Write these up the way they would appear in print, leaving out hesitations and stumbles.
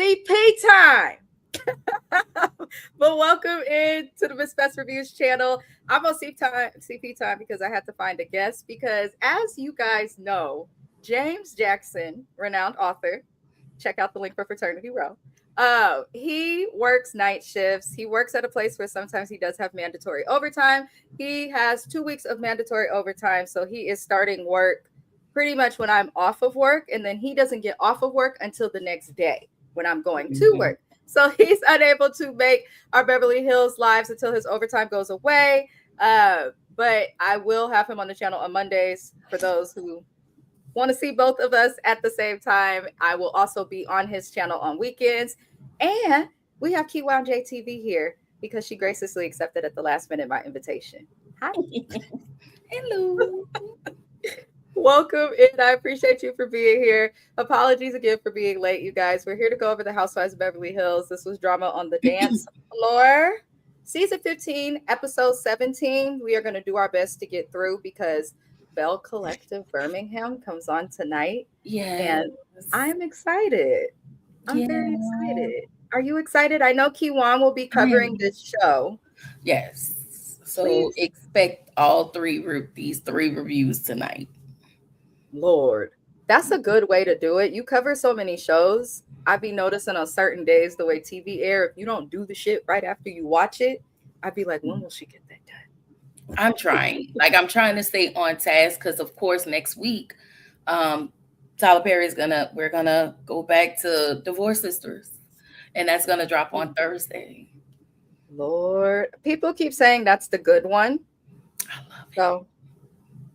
CP time. But welcome in to the Miss Best Reviews channel. I'm on CP time because I had to find a guest because, as you guys know, James Jackson, renowned author, check out the link for Fraternity Row. He works night shifts. He works at a place where sometimes he does have mandatory overtime. He has 2 weeks of mandatory overtime, so he is starting work pretty much when I'm off of work, and then he doesn't get off of work until the next day when I'm going to work. So he's unable to make our Beverly Hills lives until his overtime goes away. But I will have him on the channel on Mondays for those who want to see both of us at the same time. I will also be on his channel on weekends. And we have Kiwan JTV here because she graciously accepted at the last minute my invitation. Hi. Hello. Welcome in. I appreciate you for being here. Apologies again for being late, you guys. We're here to go over the Housewives of Beverly Hills. This was drama on the dance floor. Season 15, episode 17. We are going to do our best to get through because Bell Collective Birmingham comes on tonight. Yeah. And I'm excited. I'm very excited. Are you excited? I know Kiwan will be covering this show. Yes. So expect these three reviews tonight. Lord, that's a good way to do it. You cover so many shows. I'd be noticing on certain days the way TV air, if you don't do the shit right after you watch it, I'd be like, when will she get that done? I'm trying. I'm trying to stay on task because, of course, next week, Tyler Perry we're gonna go back to Divorce Sisters, and that's gonna drop on Thursday. Lord, people keep saying that's the good one. I love it. So,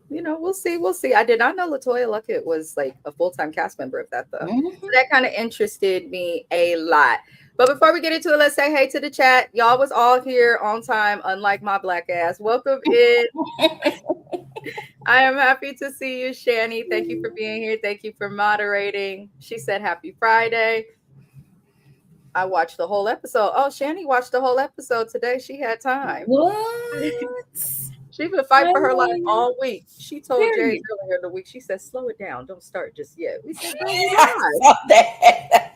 we'll see. We'll see. I did not know LaToya Luckett was like a full-time cast member of that, though. So that kind of interested me a lot. But before we get into it, let's say hey to the chat. Y'all was all here on time, unlike my black ass. Welcome in. I am happy to see you, Shani. Thank you for being here. Thank you for moderating. She said happy Friday. I watched the whole episode. Oh, Shani watched the whole episode today. She had time. What? She's been fighting for her life all week. She told Jay earlier in the week, she said, slow it down. Don't start just yet. We said, girl, we live.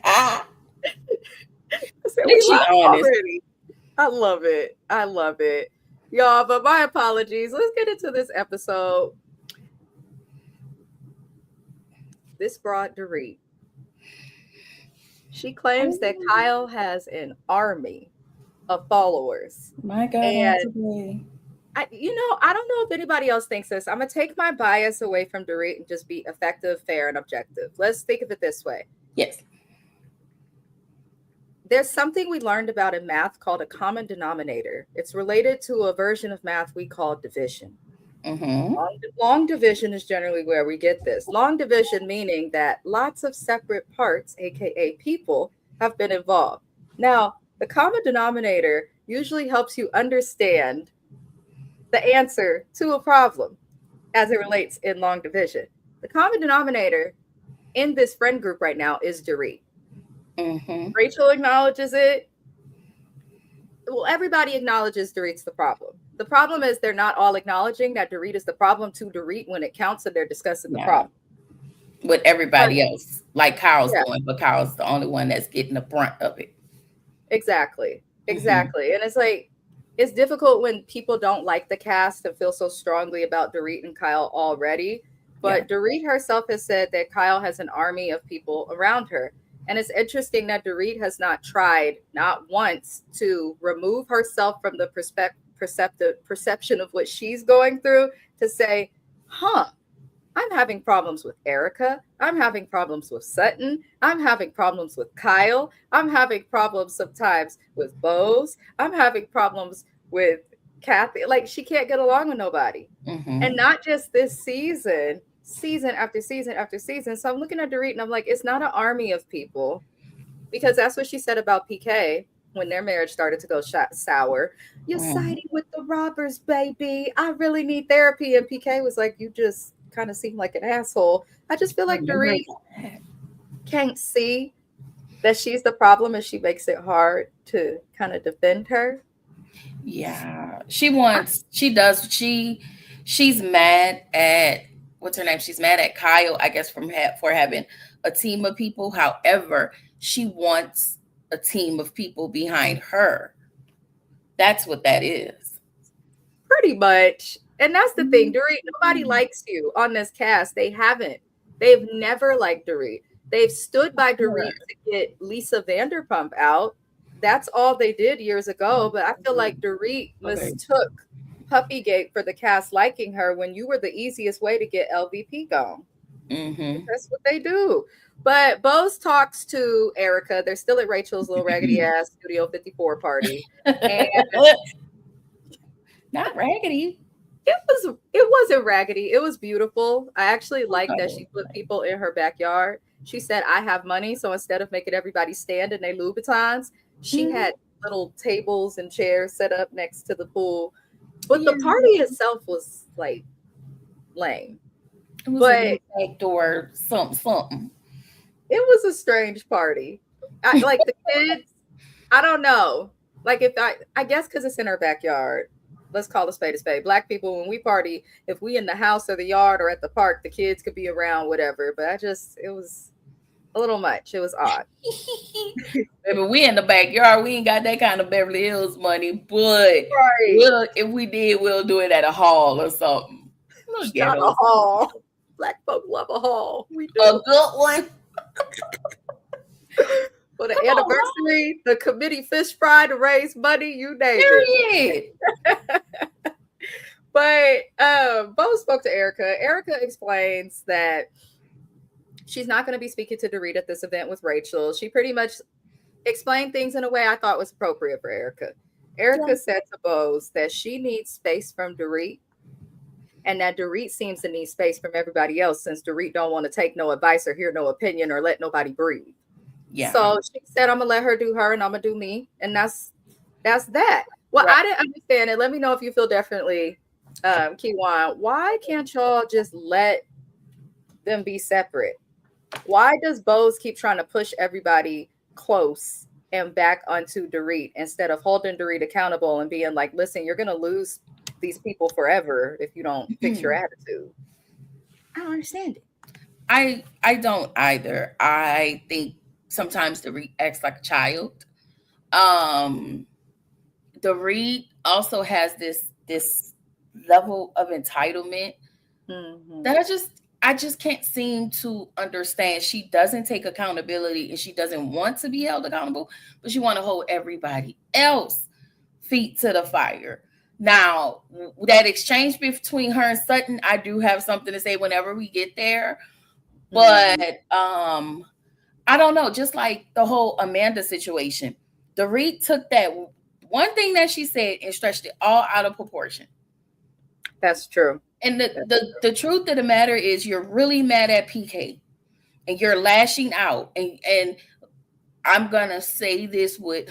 I said, we live already. I love it. I love it. Y'all, but my apologies. Let's get into this episode. This broad Dorit. She claims that Kyle has an army of followers. My God. And I don't know if anybody else thinks this. I'm going to take my bias away from Dorit and just be effective, fair, and objective. Let's think of it this way. Yes. There's something we learned about in math called a common denominator. It's related to a version of math we call division. Long division is generally where we get this. Long division meaning that lots of separate parts, aka people, have been involved. Now, the common denominator usually helps you understand the answer to a problem as it relates in long division. The common denominator in this friend group right now is Dorit. Rachel acknowledges it. Well, everybody acknowledges Dorit's the problem. The problem is they're not all acknowledging that Dorit is the problem to Dorit when it counts, and they're discussing the problem. With everybody else, like Kyle's doing, but Kyle's the only one that's getting the brunt of it. Exactly. And it's like, it's difficult when people don't like the cast and feel so strongly about Dorit and Kyle already. But Dorit herself has said that Kyle has an army of people around her. And it's interesting that Dorit has not tried, not once, to remove herself from the perception of what she's going through to say, I'm having problems with Erica. I'm having problems with Sutton. I'm having problems with Kyle. I'm having problems sometimes with Bose. I'm having problems with Kathy. Like, she can't get along with nobody. And not just this season after season after season. So I'm looking at Dorit and I'm like, it's not an army of people, because that's what she said about PK when their marriage started to go sour. You're siding with the robbers, baby. I really need therapy. And PK was like, you just kind of seem like an asshole. I just feel like Dorit can't see that she's the problem, and she makes it hard to kind of defend her. Yeah, she's mad at, what's her name? She's mad at Kyle, I guess, for having a team of people. However, She wants a team of people behind her. That's what that is. Pretty much. And that's the thing, Dorit, nobody likes you on this cast. They haven't. They've never liked Dorit. They've stood by Dorit to get Lisa Vanderpump out. That's all they did years ago. But I feel like Dorit mistook Puppygate for the cast liking her when you were the easiest way to get LVP gone. That's what they do. But Bose talks to Erica. They're still at Rachel's little raggedy ass Studio 54 party. And not raggedy. It wasn't raggedy. It was beautiful. I actually liked that she put people in her backyard. She said, I have money. So instead of making everybody stand in their Louboutins, she had little tables and chairs set up next to the pool. But the party itself was like lame. It was a backdoor something. It was a strange party. Like the kids, I don't know. Like if I guess because it's in her backyard. Let's call a spade a spade. Black people, when we party, if we in the house or the yard or at the park, the kids could be around, whatever. But it was a little much. It was odd. Baby, we in the backyard. We ain't got that kind of Beverly Hills money, but if we did, we'll do it at a hall or something. Not a hall. Black folk love a hall. We do. A good one. For the anniversary, the committee fish fry to raise money, you name it. But Bo spoke to Erica. Erica explains that she's not going to be speaking to Dorit at this event with Rachel. She pretty much explained things in a way I thought was appropriate for Erica. Erica said to Bose that she needs space from Dorit, and that Dorit seems to need space from everybody else since Dorit don't want to take no advice or hear no opinion or let nobody breathe. Yeah. So she said, I'm gonna let her do her and I'm gonna do me. And that's that. Well, I didn't understand it. Let me know if you feel differently, Kiwan. Why can't y'all just let them be separate? Why does Bose keep trying to push everybody close and back onto Dorit instead of holding Dorit accountable and being like, listen, you're gonna lose these people forever if you don't fix your attitude? I don't understand it. I don't either. I think sometimes Dorit acts like a child. Dorit also has this level of entitlement that I just can't seem to understand. She doesn't take accountability and she doesn't want to be held accountable, but she want to hold everybody else feet to the fire. Now, that exchange between her and Sutton, I do have something to say whenever we get there. But I don't know, just like the whole Amanda situation. Dorit took that one thing that she said and stretched it all out of proportion. That's true. And the truth of the matter is you're really mad at PK and you're lashing out. And I'm going to say this with,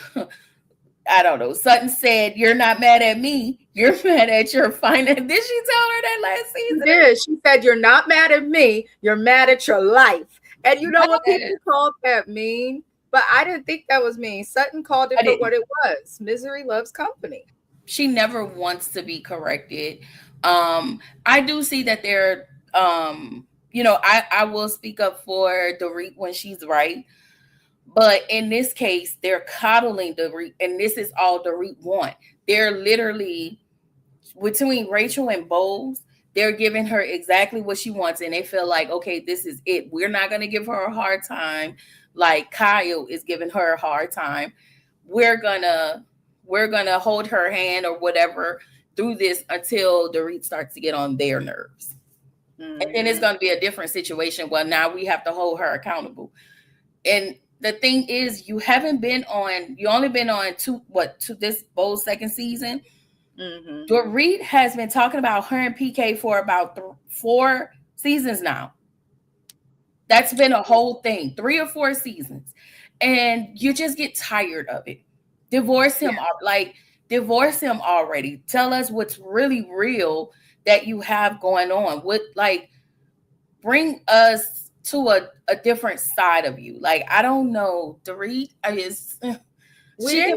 I don't know, Sutton said, you're not mad at me. You're mad at your finance. Did she tell her that last season? Yeah, she said, you're not mad at me. You're mad at your life. And you know what people called that mean? But I didn't think that was mean. Sutton called it for what it was. Misery loves company. She never wants to be corrected. I do see that they're, I will speak up for Dorit when she's right. But in this case, they're coddling Dorit, and this is all Dorit want. They're literally, between Rachel and Bose, they're giving her exactly what she wants, and they feel like, okay, this is it. We're not going to give her a hard time like Kyle is giving her a hard time. We're gonna hold her hand or whatever through this until Dorit starts to get on their nerves. And then it's going to be a different situation. Well, now we have to hold her accountable. And the thing is, you only been on this Bowl's second season. Dorit has been talking about her and PK for about 4 seasons now. That's been a whole thing, 3 or 4 seasons. And you just get tired of it. Divorce him, divorce him already. Tell us what's really real that you have going on. Bring us to a different side of you. I don't know. Dorit is. We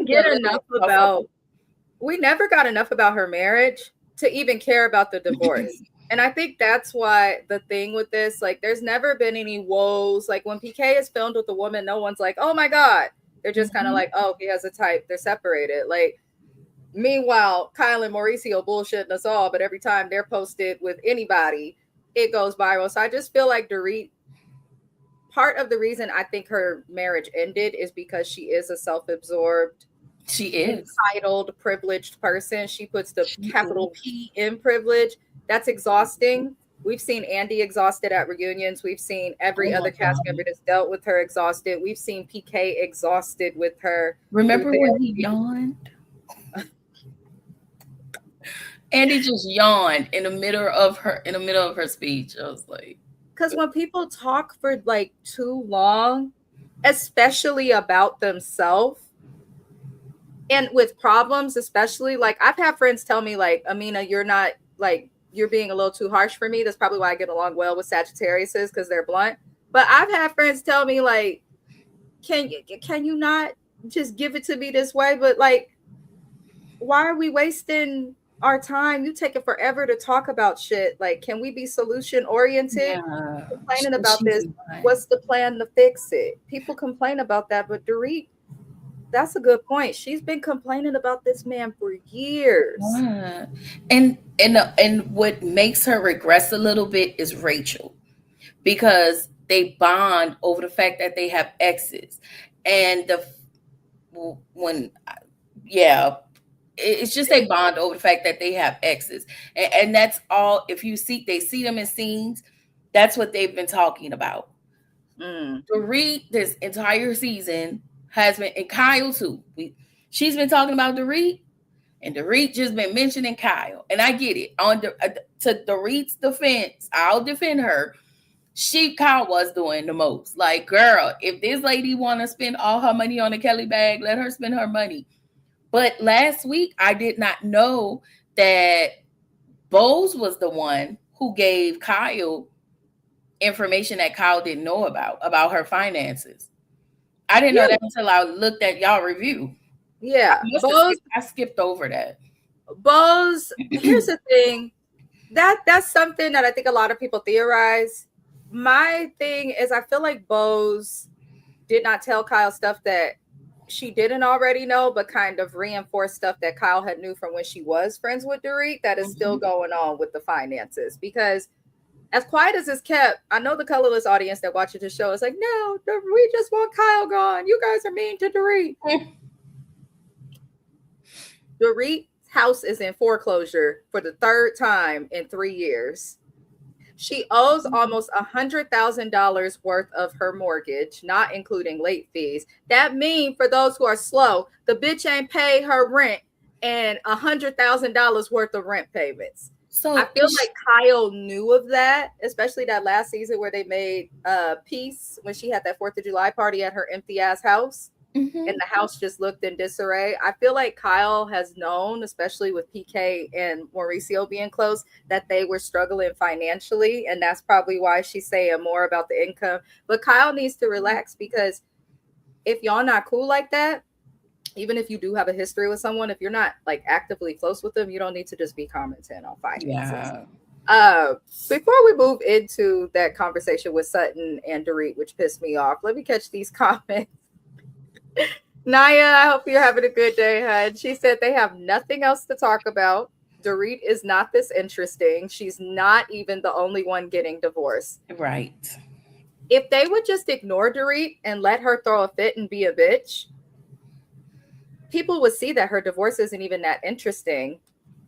never got enough about her marriage to even care about the divorce. And I think that's why the thing with this, like, there's never been any woes. Like, when PK is filmed with a woman, no one's like, oh my God. They're just kind of like, oh, he has a type. They're separated. Like, meanwhile, Kyle and Mauricio bullshitting us all, but every time they're posted with anybody, it goes viral. So I just feel like Dorit, part of the reason I think her marriage ended is because she is a self-absorbed, She is entitled, privileged person. She puts the capital P in privilege. That's exhausting. We've seen Andy exhausted at reunions. We've seen every other cast member that's dealt with her exhausted. We've seen PK exhausted with her. Remember when he yawned? Andy just yawned in the middle of her speech. I was like, because when people talk for like too long, especially about themselves and with problems, especially, like, I've had friends tell me, like, Amina, you're not, like, you're being a little too harsh for me. That's probably why I get along well with Sagittariuses, because they're blunt. But I've had friends tell me, like, can you not just give it to me this way? But, like, why are we wasting our time? You take it forever to talk about shit. Like, can we be solution oriented? yeah, Complaining about this. What's the plan to fix it? People complain about that, but Dorit, that's a good point. She's been complaining about this man for years. Yeah. And what makes her regress a little bit is Rachel, because they bond over the fact that they have exes, and it's just they bond over the fact that they have exes, and that's all. If you see, they see them in scenes. That's what they've been talking about. Dorit, this entire season has been, and Kyle too. She's been talking about Dorit, and Dorit just been mentioning Kyle. And I get it. To Dorit's defense, I'll defend her. Kyle was doing the most. Like, girl, if this lady want to spend all her money on a Kelly bag, let her spend her money. But last week, I did not know that Bose was the one who gave Kyle information that Kyle didn't know about her finances. I didn't know that until I looked at y'all review. Yeah, I skipped over that. Bose, here's the thing. That's something that I think a lot of people theorize. My thing is, I feel like Bose did not tell Kyle stuff that she didn't already know, but kind of reinforced stuff that Kyle had knew from when she was friends with Dorit that is still going on with the finances. Because as quiet as it's kept, I know the colorless audience that watches the show is like, no, we just want Kyle gone. You guys are mean to Dorit. Dorit's house is in foreclosure for the third time in 3 years. She owes almost $100,000 worth of her mortgage, not including late fees. That means, for those who are slow, the bitch ain't paid her rent and $100,000 worth of rent payments. So I feel like Kyle knew of that, especially that last season where they made peace when she had that 4th of July party at her empty ass house. And the house just looked in disarray. I feel like Kyle has known, especially with PK and Mauricio being close, that they were struggling financially. And that's probably why she's saying more about the income. But Kyle needs to relax, because if y'all not cool like that, even if you do have a history with someone, if you're not like actively close with them, you don't need to just be commenting on finances. Before we move into that conversation with Sutton and Dorit, which pissed me off, let me catch these comments. Naya, I hope you're having a good day, hun. She said they have nothing else to talk about. Dorit is not this interesting. She's not even the only one getting divorced. Right. If they would just ignore Dorit and let her throw a fit and be a bitch, people would see that her divorce isn't even that interesting.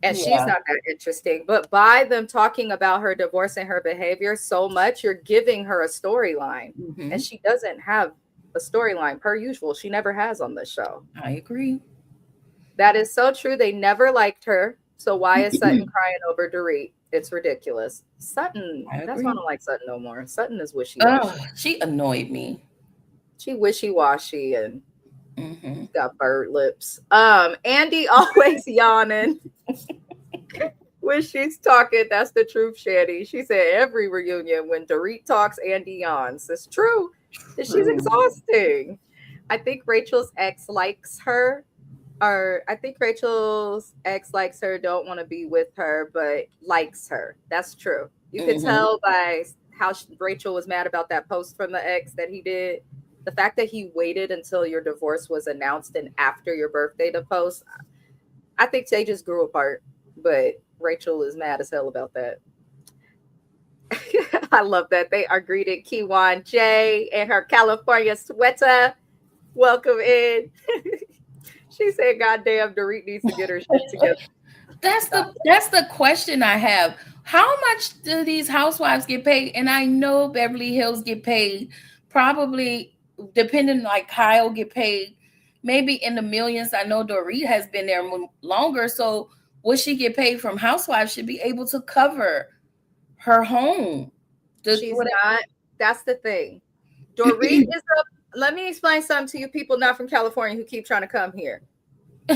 And she's not that interesting. But by them talking about her divorce and her behavior so much, you're giving her a storyline. And she doesn't have a storyline per usual. She never has on this show. I agree. That is so true. They never liked her. So why is Sutton crying over Dorit? It's ridiculous. Sutton, that's why I don't like Sutton no more. Sutton is wishy-washy. She annoyed me. She wishy-washy and got bird lips. Andy always yawning when she's talking. That's the truth, Shady. She said every reunion when Dorit talks, Andy yawns. It's true. She's exhausting. I think Rachel's ex likes her. I think Rachel's ex likes her, don't want to be with her, but likes her. That's true. You could tell by how Rachel was mad about that post from the ex that he did. The fact that he waited until your divorce was announced and after your birthday to post, I think they just grew apart. But Rachel is mad as hell about that. I love that. They are greeted Kiwan J and her California sweater. Welcome in. She said, "Goddamn, Dorit needs to get her shit together." That's the question I have. How much do these housewives get paid? And I know Beverly Hills get paid, probably depending, like Kyle get paid, maybe in the millions. I know Dorit has been there longer, so what she get paid from Housewives should be able to cover her home. She's not. That's the thing. Dorit is a. Let me explain something to you people not from California who keep trying to come here.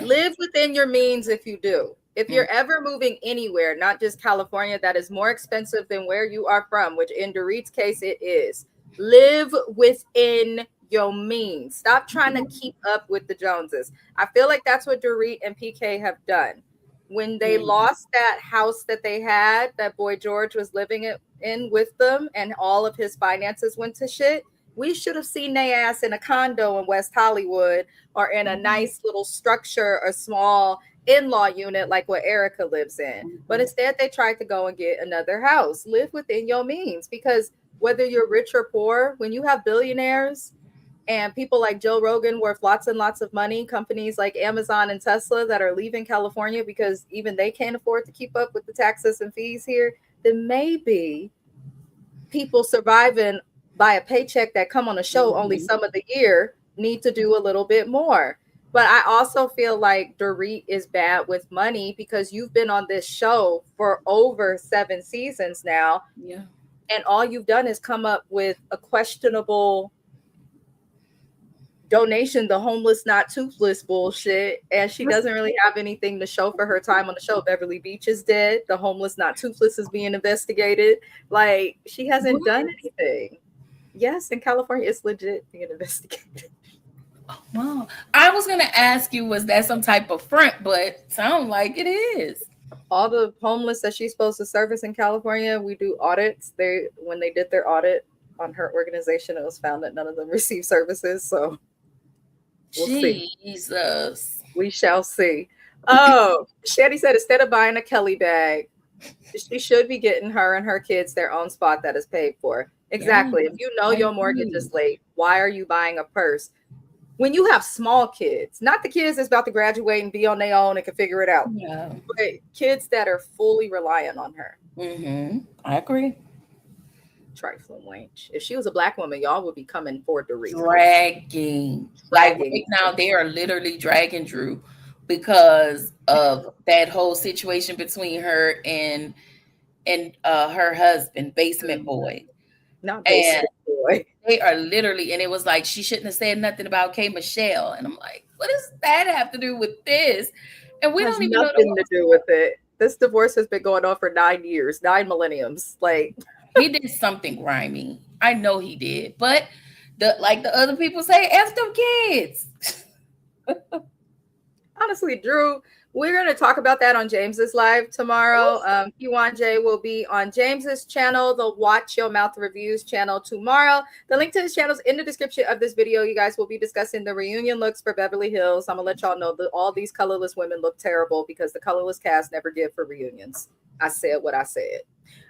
Live within your means if you do. If you're ever moving anywhere, not just California, that is more expensive than where you are from, which in Dorit's case it is. Live within your means. Stop trying to keep up with the Joneses. I feel like that's what Dorit and PK have done. When they lost that house that they had, that boy George was living in with them, and all of his finances went to shit, we should have seen their ass in a condo in West Hollywood or in a nice little structure or small in-law unit like what Erica lives in. But instead they tried to go and get another house. Live within your means, because whether you're rich or poor, when you have billionaires and people like Joe Rogan worth lots and lots of money, companies like Amazon and Tesla that are leaving California because even they can't afford to keep up with the taxes and fees here, then maybe people surviving by a paycheck that come on a show only some of the year need to do a little bit more. But I also feel like Dorit is bad with money because you've been on this show for over 7 seasons now. Yeah. And all you've done is come up with a questionable donation, the homeless not toothless bullshit, and she doesn't really have anything to show for her time on the show. Beverly Beach is dead, the homeless not toothless is being investigated. Like, she hasn't done anything. Yes, in California it's legit being investigated. Oh, wow. I was gonna ask you, was that some type of front, but sound like it is. All the homeless that she's supposed to service in California, we do audits. When they did their audit on her organization, it was found that none of them received services. So we'll see. Jesus. We shall see. Oh, Shady said instead of buying a Kelly bag, she should be getting her and her kids their own spot that is paid for. Exactly. If you know your mortgage is late, why are you buying a purse? When you have small kids, not the kids that's about to graduate and be on their own and can figure it out, but kids that are fully reliant on her. I agree. Trifling wench. If she was a black woman, y'all would be coming for Dorit. Dragging. Like right now, they are literally dragging Drew because of that whole situation between her and her husband, Basement Boy. Not Basement Boy. They are literally, and it was like she shouldn't have said nothing about K. Michelle, and I'm like, what does that have to do with this? And we don't even know nothing to do with it. This divorce has been going on for 9 years, 9 millenniums. Like, he did something grimy. I know he did, but the other people say, F them kids. Honestly, Drew, we're going to talk about that on James's live tomorrow. Q1J will be on James's channel, the Watch Your Mouth Reviews channel tomorrow. The link to his channel is in the description of this video. You guys will be discussing the reunion looks for Beverly Hills. I'm going to let y'all know that all these colorless women look terrible because the colorless cast never give for reunions. I said what I said.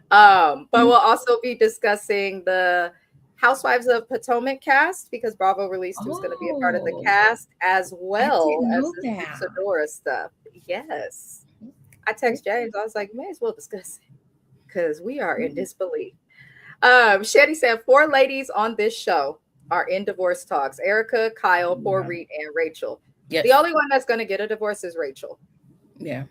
But we'll also be discussing the Housewives of Potomac cast because Bravo released who's going to be a part of the cast, as well as the Sadora stuff. Yes. I text James. I was like, may as well discuss it because we are in disbelief. Shady said 4 ladies on this show are in divorce talks. Erica, Kyle, Poor Reed, and Rachel. Yes. The only one that's going to get a divorce is Rachel. Yeah.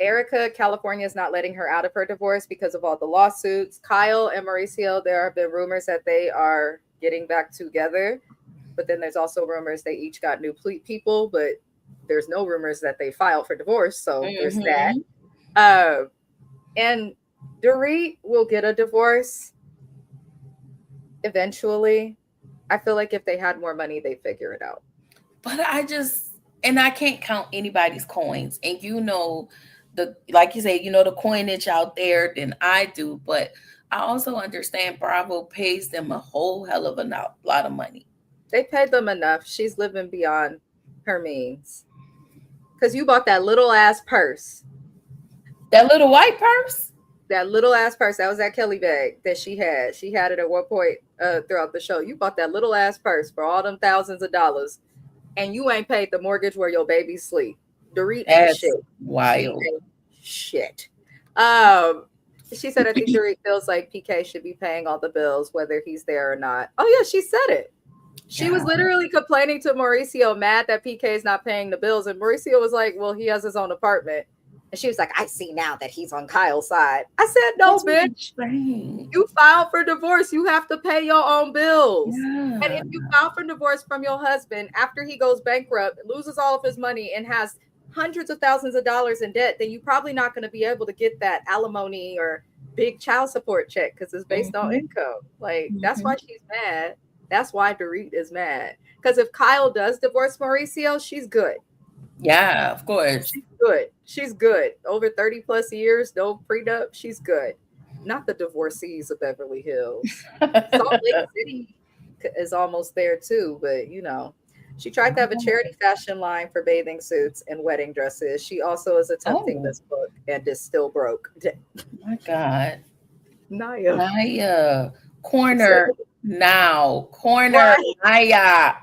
Erica, California is not letting her out of her divorce because of all the lawsuits. Kyle and Mauricio, there have been rumors that they are getting back together. But then there's also rumors they each got new people, but there's no rumors that they filed for divorce. So there's that. And Dorit will get a divorce eventually. I feel like if they had more money, they'd figure it out. But I just, and I can't count anybody's coins. And you know, like you say, you know the coinage out there than I do, but I also understand Bravo pays them a whole hell of a lot of money. They paid them enough. She's living beyond her means. Because you bought that little ass purse. That little white purse? That little ass purse. That was that Kelly bag that she had. She had it at one point throughout the show. You bought that little ass purse for all them thousands of dollars. And you ain't paid the mortgage where your baby sleep. Dorit ain't shit. Wild. She ain't shit. She said, I think Dorit feels like PK should be paying all the bills, whether he's there or not. Oh, yeah, she said it. She was literally complaining to Mauricio, mad that PK is not paying the bills. And Mauricio was like, well, he has his own apartment. And she was like, I see now that he's on Kyle's side. I said, no, bitch. You filed for divorce. You have to pay your own bills. Yeah. And if you file for divorce from your husband after he goes bankrupt, loses all of his money, and has hundreds of thousands of dollars in debt, then you're probably not going to be able to get that alimony or big child support check because it's based on income. Like, that's why she's mad. That's why Dorit is mad. Because if Kyle does divorce Mauricio, she's good. Yeah, of course. She's good. She's good. Over 30 plus years, no prenup. She's good. Not the divorcees of Beverly Hills. Salt Lake City is almost there too, but you know, she tried to have a charity fashion line for bathing suits and wedding dresses. She also is attempting this book and is still broke. Oh my God. Naya. Corner now. Corner Naya.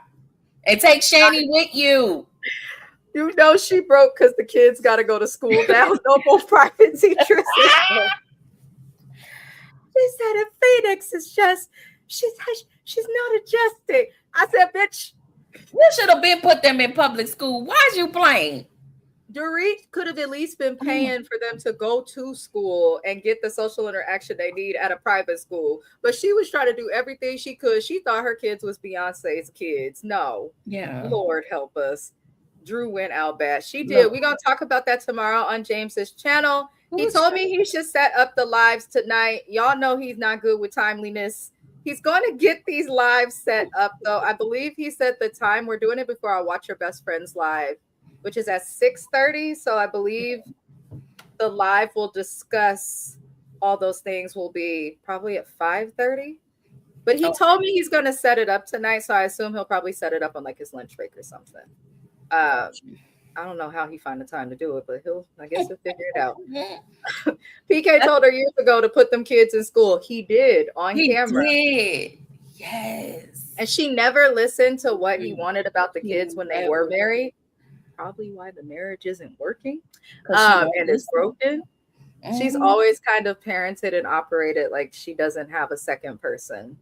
And take Shani with you. You know she broke because the kids got to go to school now. No more private teachers. She said, if Phoenix is just, she's not adjusting. I said, bitch. You should have been put them in public school. Why is you playing? Dorit could have at least been paying for them to go to school and get the social interaction they need at a private school. But she was trying to do everything she could. She thought her kids was Beyonce's kids. No. Yeah. Lord help us. Drew went out bad. She did. We're going to talk about that tomorrow on James's channel. He told me he should set up the lives tonight. Y'all know he's not good with timeliness. He's going to get these lives set up, though. I believe he said the time. We're doing it before I Watch Your Best Friends live, which is at 6:30. So I believe the live will discuss all those things will be probably at 5:30. But he told me he's going to set it up tonight. So I assume he'll probably set it up on like his lunch break or something. I don't know how he find the time to do it, but I guess he'll figure it out. PK told her years ago to put them kids in school. He did on camera. He did. Yes. And she never listened to what he wanted about the kids when they were married. Probably why the marriage isn't working and it's broken. She's always kind of parented and operated like she doesn't have a second person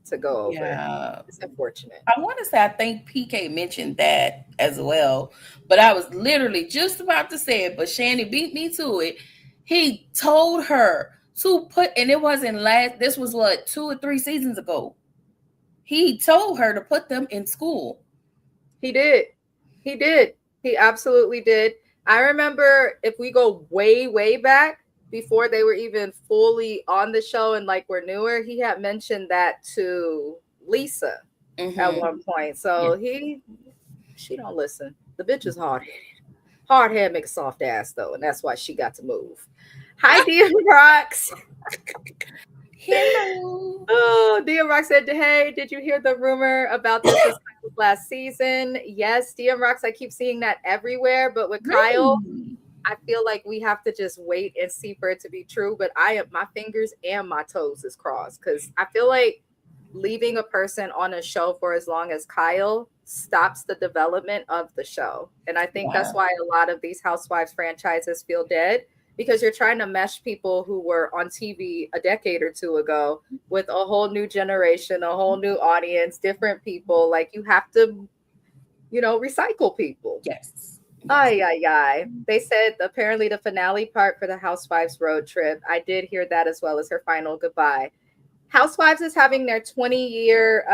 to go over. Yeah. It's unfortunate. I want to say I think PK mentioned that as well, but I was literally just about to say it, but Shani beat me to it. He told her to put, and it wasn't this was what, 2 or 3 seasons ago. He told her to put them in school. He did. He absolutely did. I remember, if we go way, way back, before they were even fully on the show and like were newer, he had mentioned that to Lisa at one point. So she don't listen. The bitch is hard-headed. Hard-head make a soft ass though, and that's why she got to move. Hi, DM Rocks. Hello. Oh, DM Rock said, hey, did you hear the rumor about this last season? Yes, DM Rocks, I keep seeing that everywhere, but with Kyle, I feel like we have to just wait and see for it to be true. But my fingers and my toes is crossed because I feel like leaving a person on a show for as long as Kyle stops the development of the show. And I think that's why a lot of these Housewives franchises feel dead, because you're trying to mesh people who were on TV a decade or two ago with a whole new generation, a whole new audience, different people. Like you have to, recycle people. Yes. They said apparently the finale part for the Housewives road trip. I did hear that, as well as her final goodbye. Housewives is having their 20-year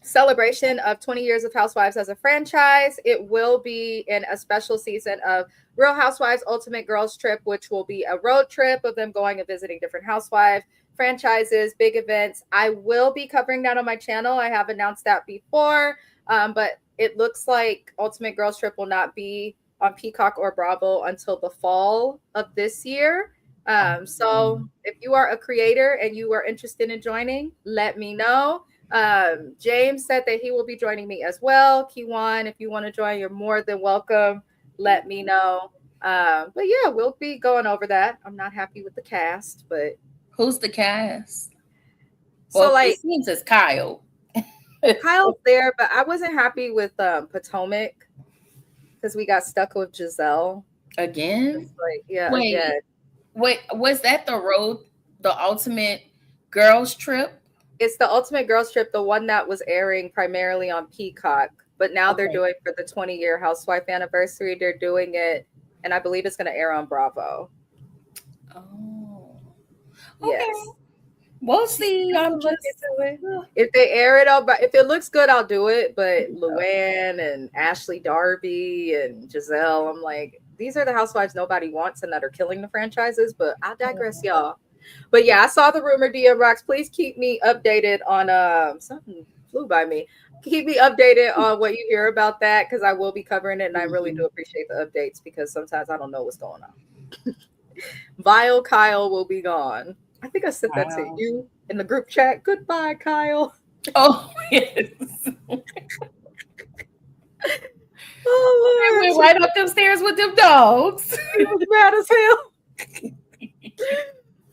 celebration of 20 years of Housewives as a franchise. It will be in a special season of Real Housewives Ultimate Girls Trip, which will be a road trip of them going and visiting different Housewives franchises, big events. I will be covering that on my channel. I have announced that before, but it looks like Ultimate Girls Trip will not be on Peacock or Bravo until the fall of this year. So if you are a creator and you are interested in joining, let me know. James said that he will be joining me as well. Kiwan, if you want to join, you're more than welcome. Let me know. But yeah, we'll be going over that. I'm not happy with the cast, but who's the cast? So well, like it seems it's Kyle. Kyle's there, but I wasn't happy with Potomac because we got stuck with Giselle Again? Like, yeah, Wait, again. wait, was that the Ultimate Girls Trip? It's the Ultimate Girls Trip, the one that was airing primarily on Peacock, but now they're doing for the 20-year Housewife anniversary. They're doing it, and I believe it's going to air on Bravo. Oh, yes. Okay. We'll see. I'm just if they air it out, but if it looks good, I'll do it. But Luann and Ashley Darby and Giselle, I'm like, these are the housewives nobody wants and that are killing the franchises. But I digress, y'all. But yeah, I saw the rumor, DM Rocks. Please keep me updated on something flew by me. Keep me updated on what you hear about that because I will be covering it, and I really do appreciate the updates because sometimes I don't know what's going on. Vile Kyle will be gone. I think I sent that to you in the group chat. Goodbye, Kyle. Oh, yes. Oh, Lord. I went right up them stairs with them dogs. He was mad as hell.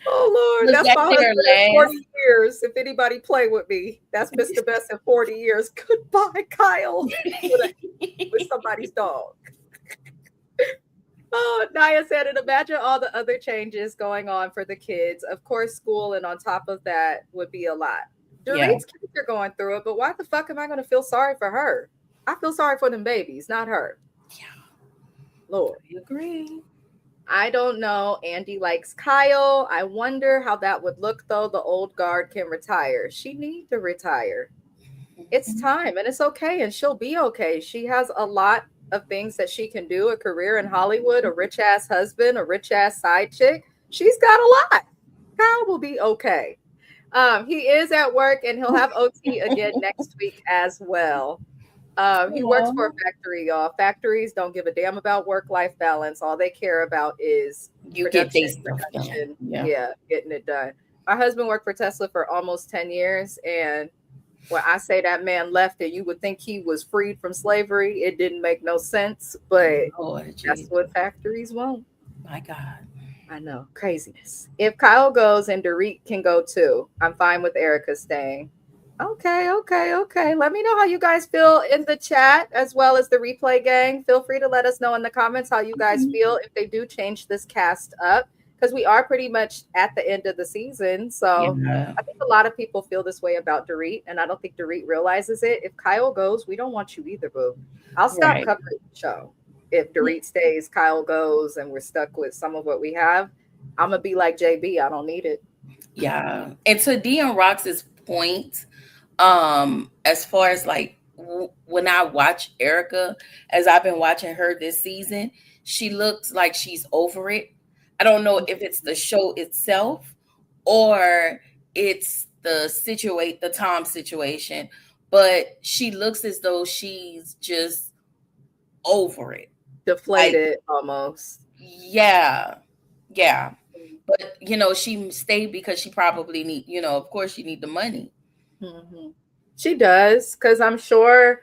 Oh, Lord. That's my husband in 40 years. If anybody play with me, that's Mr. Best in 40 years. Goodbye, Kyle. with somebody's dog. Oh, Naya said it. Imagine all the other changes going on for the kids. Of course, school, and on top of that would be a lot. Dorit's kids are going through it, but why the fuck am I going to feel sorry for her? I feel sorry for them babies, not her. Yeah. Lord. I agree. I don't know. Andy likes Kyle. I wonder how that would look, though. The old guard can retire. She needs to retire. It's time, and it's okay, and she'll be okay. She has a lot of things that she can do, a career in Hollywood, a rich ass husband, a rich ass side chick. She's got a lot. Kyle will be okay. He is at work and he'll have OT again next week as well. He works for a factory, y'all. Factories don't give a damn about work-life balance. All they care about is you get their stuff done. Yeah, getting it done. My husband worked for Tesla for almost 10 years, and when I say that man left and you would think he was freed from slavery, it didn't make no sense, but that's what factories want. My God. I know. Craziness. If Kyle goes and Dorit can go too, I'm fine with Erica staying. Okay. Let me know how you guys feel in the chat as well as the replay gang. Feel free to let us know in the comments how you guys feel if they do change this cast up, because we are pretty much at the end of the season. So I think a lot of people feel this way about Dorit, and I don't think Dorit realizes it. If Kyle goes, we don't want you either, boo. I'll stop covering the show. If Dorit stays, Kyle goes, and we're stuck with some of what we have, I'm going to be like JB. I don't need it. Yeah. And to DM Rox's point, as far as like when I watch Erica, as I've been watching her this season, she looks like she's over it. I don't know if it's the show itself or it's the Tom situation, but she looks as though she's just over it. Deflated, like, almost. Yeah. But, she stayed because she probably need, of course she need the money. Mm-hmm. She does, because I'm sure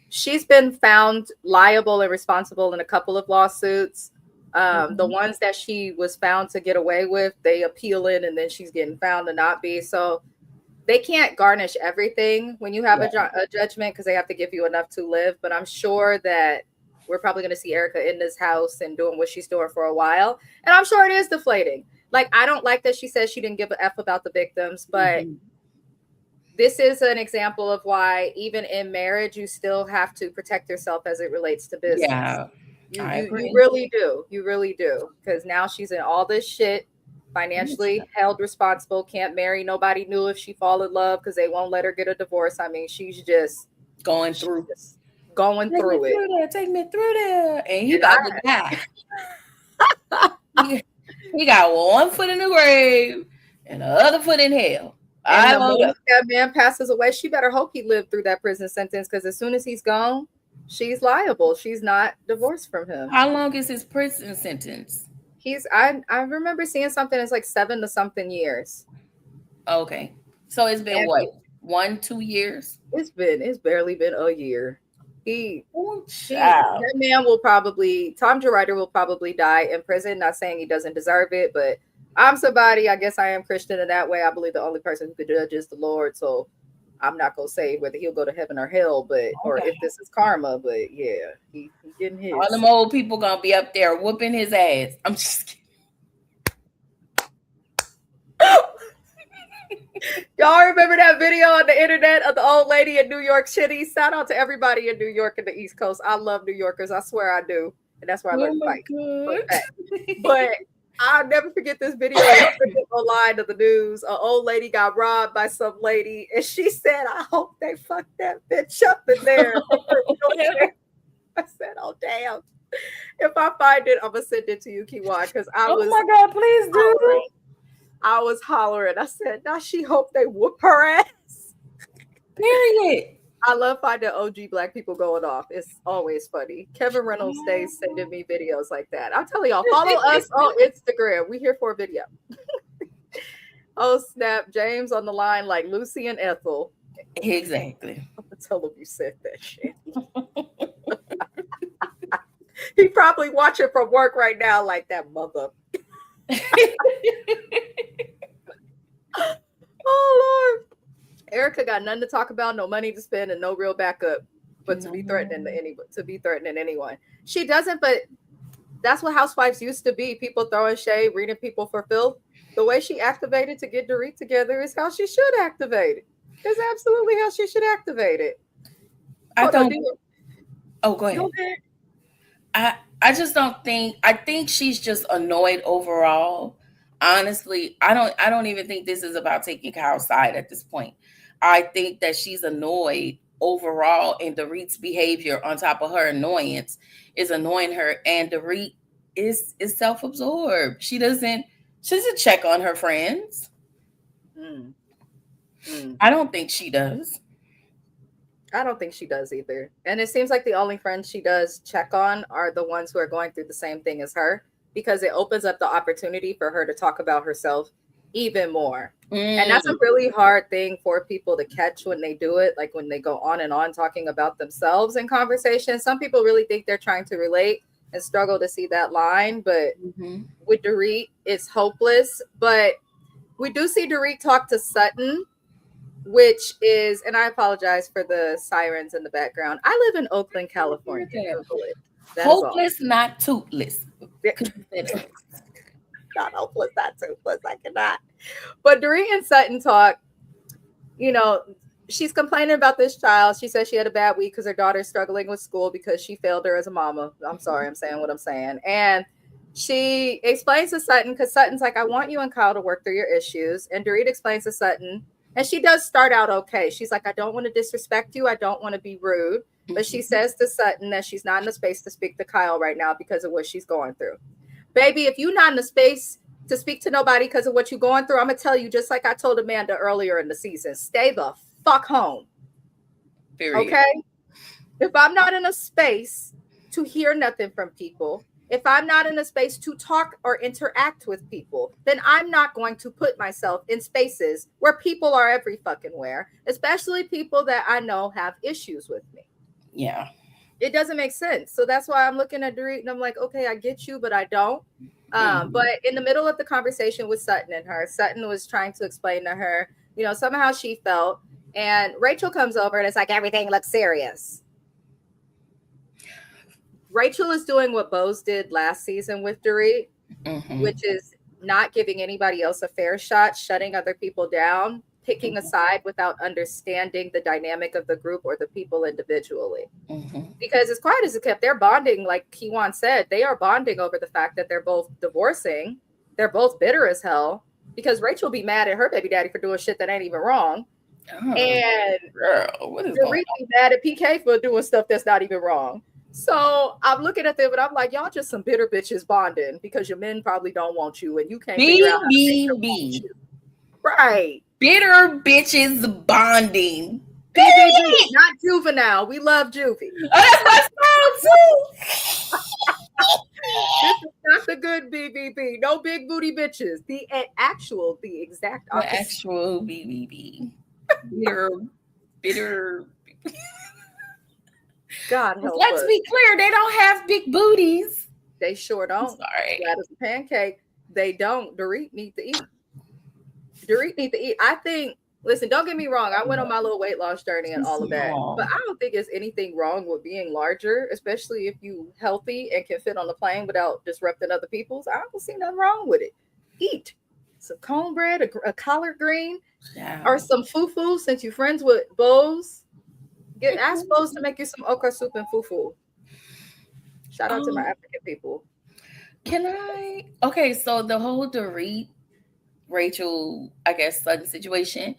she's been found liable and responsible in a couple of lawsuits. The ones that she was found to get away with, they appeal it, and then she's getting found to not be. So they can't garnish everything when you have a judgment, because they have to give you enough to live. But I'm sure that we're probably going to see Erica in this house and doing what she's doing for a while. And I'm sure it is deflating. Like, I don't like that she says she didn't give a F about the victims, but this is an example of why even in marriage, you still have to protect yourself as it relates to business. Yeah. You really do. You really do. Because now she's in all this shit, financially held responsible, can't marry. Nobody knew if she fall in love because they won't let her get a divorce. I mean, she's just going through it. Take me through there. And he about to die. he got one foot in the grave and the other foot in hell. And the moment that man passes away, she better hope he lived through that prison sentence, because as soon as he's gone, she's liable. She's not divorced from him. How long is his prison sentence? I remember seeing something that's like 7 to something years. Okay. So it's been what? 1-2 years? It's barely been a year. That man will probably, Tom Gerrider will probably die in prison. Not saying he doesn't deserve it, but I'm somebody, I guess I am Christian in that way. I believe the only person who could judge is the Lord. So I'm not gonna say whether he'll go to heaven or hell, but or if this is karma, but yeah, he getting his. All them old people gonna be up there whooping his ass. I'm just kidding. Y'all remember that video on the internet of the old lady in New York City? Shout out to everybody in New York and the East Coast. I love New Yorkers. I swear I do. And that's why I learned to fight. But I'll never forget this video online of the news. An old lady got robbed by some lady, and she said, I hope they fuck that bitch up in there. I said, oh, damn. If I find it, I'm going to send it to you, Kiwan, because Oh my God, please do. I was hollering. I said, now she hope they whoop her ass. Period. I love finding OG Black people going off. It's always funny. Kevin Reynolds stays sending me videos like that. I'm telling y'all, follow us on Instagram. We here for a video. Oh, snap. James on the line like Lucy and Ethel. Exactly. I'm going to tell him you said that shit. He probably watching from work right now like that mother. Oh Lord, Erica got nothing to talk about, no money to spend, and no real backup, but to be threatening anyone. She doesn't, but that's what Housewives used to be. People throwing shade, reading people for filth. The way she activated to get Dorit together is how she should activate it. It's absolutely how she should activate it. Go ahead. I just don't think. I think she's just annoyed overall. Honestly, I don't even think this is about taking Kyle's side at this point. I think that she's annoyed overall, and Dorit's behavior on top of her annoyance is annoying her. And Dorit is self-absorbed. She doesn't check on her friends. I don't think she does. I don't think she does either. And it seems like the only friends she does check on are the ones who are going through the same thing as her, because it opens up the opportunity for her to talk about herself even more. And that's a really hard thing for people to catch when they do it, like when they go on and on talking about themselves in conversation. Some people really think they're trying to relate and struggle to see that line. But with Dorit, it's hopeless. But we do see Dorit talk to Sutton, which is, and I apologize for the sirens in the background. I live in Oakland, California. Hopeless, not toothless. Not hopeless, not toothless. I cannot. But Dorit and Sutton talk, she's complaining about this child. She says she had a bad week because her daughter's struggling with school because she failed her as a mama. I'm sorry, I'm saying what I'm saying. And she explains to Sutton, because Sutton's like, I want you and Kyle to work through your issues. And Dorit explains to Sutton, and she does start out okay. She's like, I don't want to disrespect you. I don't want to be rude. But she says to Sutton that she's not in the space to speak to Kyle right now because of what she's going through. Baby, if you're not in the space to speak to nobody because of what you're going through, I'm going to tell you, just like I told Amanda earlier in the season, stay the fuck home. Period. Okay? If I'm not in a space to hear nothing from people, if I'm not in a space to talk or interact with people, then I'm not going to put myself in spaces where people are every fucking where, especially people that I know have issues with me. Yeah. It doesn't make sense. So that's why I'm looking at Dorit and I'm like, okay, I get you, but I don't. But in the middle of the conversation with Sutton and her, Sutton was trying to explain to her, somehow she felt. And Rachel comes over and it's like, everything looks serious. Rachel is doing what Bose did last season with Dorit, which is not giving anybody else a fair shot, shutting other people down, picking a side without understanding the dynamic of the group or the people individually. Because as quiet as it kept, they're bonding, like Kiwan said, they are bonding over the fact that they're both divorcing. They're both bitter as hell because Rachel be mad at her baby daddy for doing shit that ain't even wrong. And Dorit be mad at PK for doing stuff that's not even wrong. So I'm looking at them and I'm like, y'all just some bitter bitches bonding because your men probably don't want you and you can't figure out how to make them want you. Right. Bitter bitches bonding. BBB, not juvenile. We love juvie. Oh, that's my style too. This is not the good BBB. No big booty bitches. The exact The opposite. actual BBB. Bitter. God help Let's us. be clear, they don't have big booties. They sure don't. Sorry. Flat as a pancake. They don't. Dorit need to eat. Dorit need to eat. I think, listen, don't get me wrong. I went on my little weight loss journey and all of that. But I don't think there's anything wrong with being larger, especially if you healthy and can fit on the plane without disrupting other people's. I don't see nothing wrong with it. Eat some cornbread, a collard green, or some fufu, since you're friends with Bose. Ask Bose to make you some okra soup and fufu. Shout out to my African people. Can I? Okay, so the whole Dorit, Rachel, I guess, Sutton situation,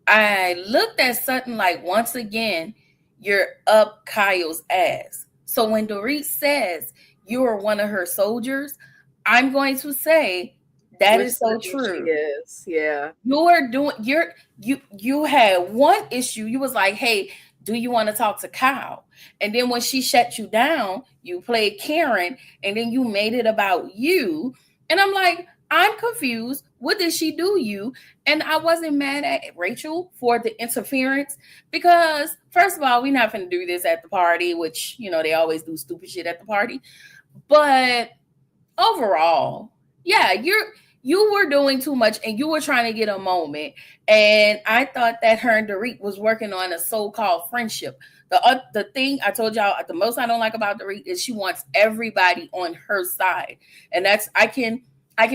I looked at Sutton like, once again, you're up Kyle's ass. So when Dorit says you are one of her soldiers, I'm going to say that is so true. She is, yeah. You had one issue. You was like, hey, do you want to talk to Kyle? And then when she shut you down, you played Karen, and then you made it about you. And I'm like, I'm confused. What did she do you? And I wasn't mad at Rachel for the interference because, first of all, we're not going to do this at the party, which, they always do stupid shit at the party. But overall, yeah, you were doing too much and you were trying to get a moment. And I thought that her and Dorit was working on a so-called friendship. The thing I told y'all, the most I don't like about Dorit is she wants everybody on her side. And that's, I can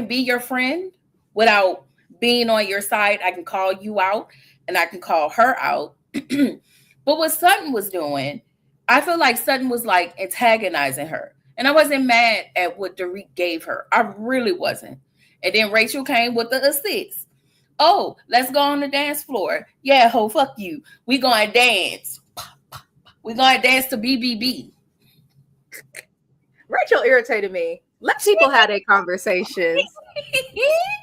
be your friend without being on your side. I can call you out and I can call her out. But what Sutton was doing, I feel like Sutton was like antagonizing her. And I wasn't mad at what Dorit gave her. I really wasn't. And then Rachel came with the assist. Oh, let's go on the dance floor. Yeah, ho, fuck you. We gonna dance. We gonna dance to BBB. Rachel irritated me. Let people have their conversations.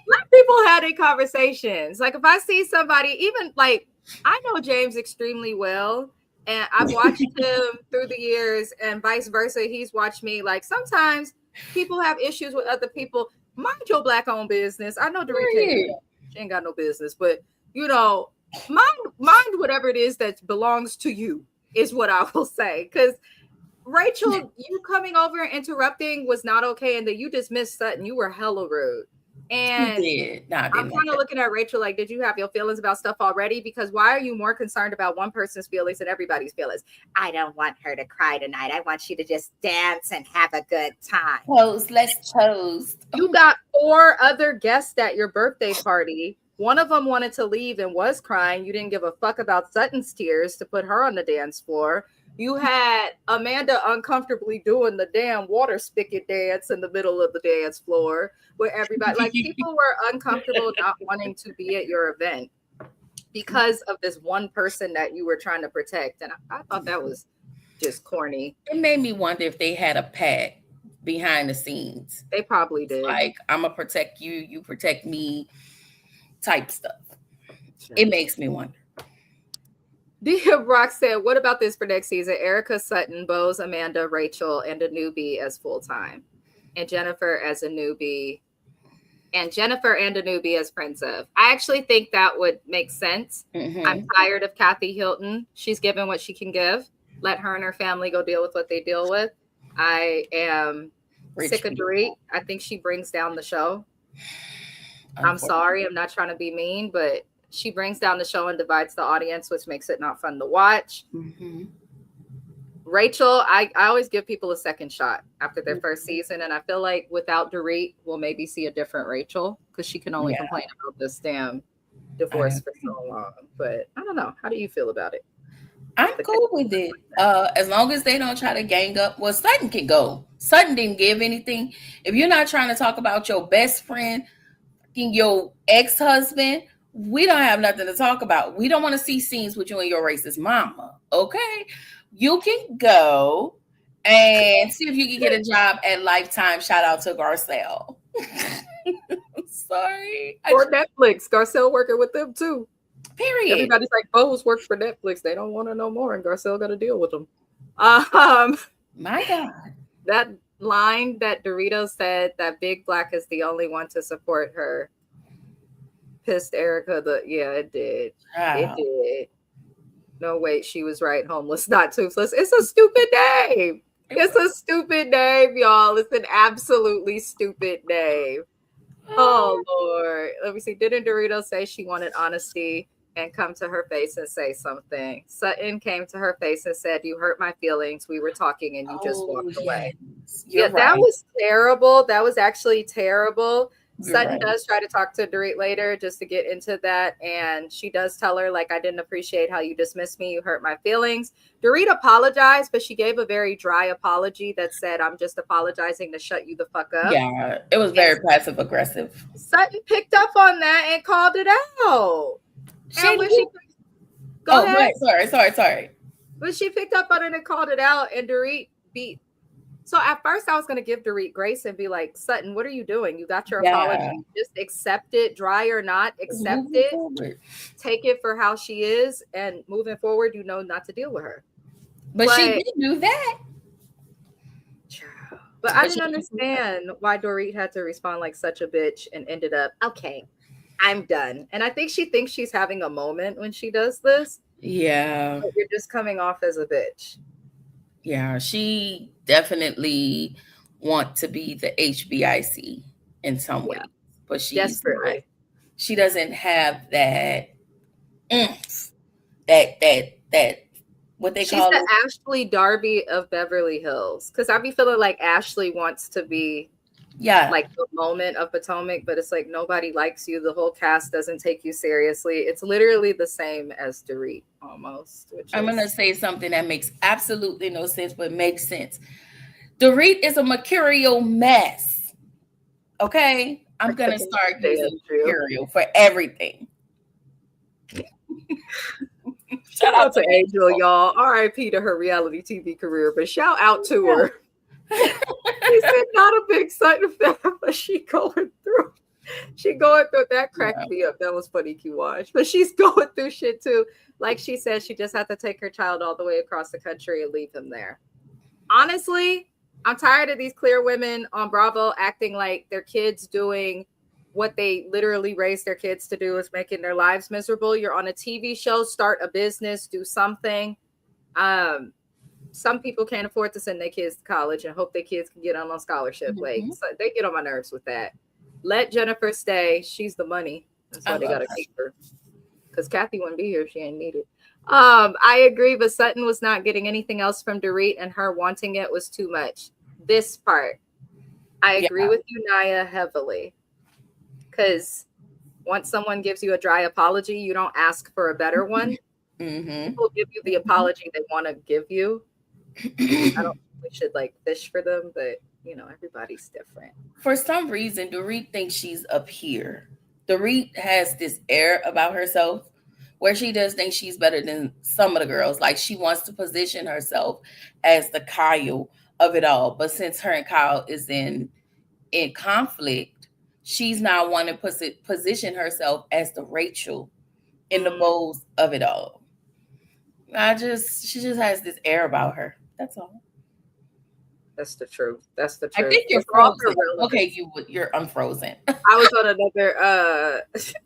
Let people have their conversations. Like if I see somebody, even like I know James extremely well, and I've watched him through the years, and vice versa. He's watched me. Like sometimes people have issues with other people. Mind your black-owned business. I know Dorit she ain't got no business, but mind whatever it is that belongs to you is what I will say. Because Rachel, you coming over and interrupting was not okay, and that you dismissed Sutton. You were hella rude. And I'm kind of looking at Rachel like, did you have your feelings about stuff already? Because why are you more concerned about one person's feelings than everybody's feelings? I don't want her to cry tonight. I want you to just dance and have a good time. Let's toast. You got 4 other guests at your birthday party. One of them wanted to leave and was crying. You didn't give a fuck about Sutton's tears to put her on the dance floor. You had Amanda uncomfortably doing the damn water spigot dance in the middle of the dance floor where everybody, like people were uncomfortable not wanting to be at your event because of this one person that you were trying to protect. And I thought that was just corny. It made me wonder if they had a pact behind the scenes. They probably did. Like, I'm going to protect you, you protect me type stuff. It makes me wonder. Dia Brock said, what about this for next season? Erica, Sutton, Bose, Amanda, Rachel, and a newbie as full-time. And Jennifer as a newbie. And Jennifer and a newbie as Prince of. I actually think that would make sense. Mm-hmm. I'm tired of Kathy Hilton. She's given what she can give. Let her and her family go deal with what they deal with. I am sick of Dorit. I think she brings down the show. I'm sorry. I'm not trying to be mean, but she brings down the show and divides the audience, which makes it not fun to watch. Mm-hmm. Rachel, I always give people a second shot after their first season. And I feel like without Dorit, we'll maybe see a different Rachel because she can only complain about this damn divorce for so long. But I don't know. How do you feel about it? I'm cool with it. As long as they don't try to gang up. Well, Sutton can go. Sutton didn't give anything. If you're not trying to talk about your best friend, your ex-husband, we don't have nothing to talk about. We don't want to see scenes with you and your racist mama. Okay? You can go and see if you can get a job at Lifetime. Shout out to Garcelle. Sorry. Or Netflix. Garcelle working with them too. Period. Everybody's like, Bo's work for Netflix. They don't want to know more, and Garcelle got to deal with them. My God. That line that Dorito said that Big Black is the only one to support her pissed Erica. It did. Wow. It did. No, wait, she was right. Homeless, not toothless. It's a stupid name. It's a stupid name, y'all. It's an absolutely stupid name. Oh, Lord. Let me see. Didn't Dorito say she wanted honesty and come to her face and say something? Sutton came to her face and said, you hurt my feelings. We were talking and you just walked away. You're right. That was terrible. That was actually terrible. You're Sutton right. does try to talk to Dorit later just to get into that. And she does tell her, like, I didn't appreciate how you dismissed me. You hurt my feelings. Dorit apologized, but she gave a very dry apology that said, I'm just apologizing to shut you the fuck up. Yeah, it was very passive aggressive. Sutton picked up on that and called it out. Go ahead. Sorry. But she picked up on it and called it out, and Dorit beat. So at first I was going to give Dorit grace and be like, Sutton, what are you doing? You got your apology. Just accept it, dry or not, accept it. Forward. Take it for how she is, and moving forward, you know not to deal with her. But she didn't do that. But I didn't understand why Dorit had to respond like such a bitch and ended up, okay, I'm done. And I think she thinks she's having a moment when she does this. Yeah. But you're just coming off as a bitch. Yeah, she definitely wants to be the HBIC in some way, but she's desperately. Not. She doesn't have that that what they call it. She's the Ashley Darby of Beverly Hills, because I be feeling like Ashley wants to be like the moment of Potomac, but it's like nobody likes you. The whole cast doesn't take you seriously. It's literally the same as Dorit almost. I'm gonna say something that makes absolutely no sense, but makes sense. Dorit is a mercurial mess. Okay, I'm gonna start using mercurial for everything. Shout out to Angel, y'all. R.I.P. to her reality TV career, but shout out to her. She said not a big Sutton fan, but she going through that cracked me up. That was funny, Q-Watch. But she's going through shit too. Like she said, she just had to take her child all the way across the country and leave him there. Honestly, I'm tired of these clear women on Bravo acting like their kids doing what they literally raised their kids to do, is making their lives miserable. You're on a TV show, start a business, do something. Some people can't afford to send their kids to college and hope their kids can get on scholarship. Mm-hmm. Like, so they get on my nerves with that. Let Jennifer stay. She's the money. That's why they got to keep her. Because Kathy wouldn't be here if she ain't needed. I agree, but Sutton was not getting anything else from Dorit, and her wanting it was too much. This part, I agree with you, Naya, heavily. Because once someone gives you a dry apology, you don't ask for a better one. Mm-hmm. People give you the apology they want to give you. I don't think we should like fish for them, but everybody's different. For some reason, Dorit thinks she's up here. Dorit has this air about herself where she does think she's better than some of the girls. Like, she wants to position herself as the Kyle of it all. But since her and Kyle is in conflict, she's now wanting to position herself as the Rachel in the bowls of it all. She just has this air about her. That's all. That's the truth. That's the truth. I think you're frozen. Okay, you're unfrozen. I was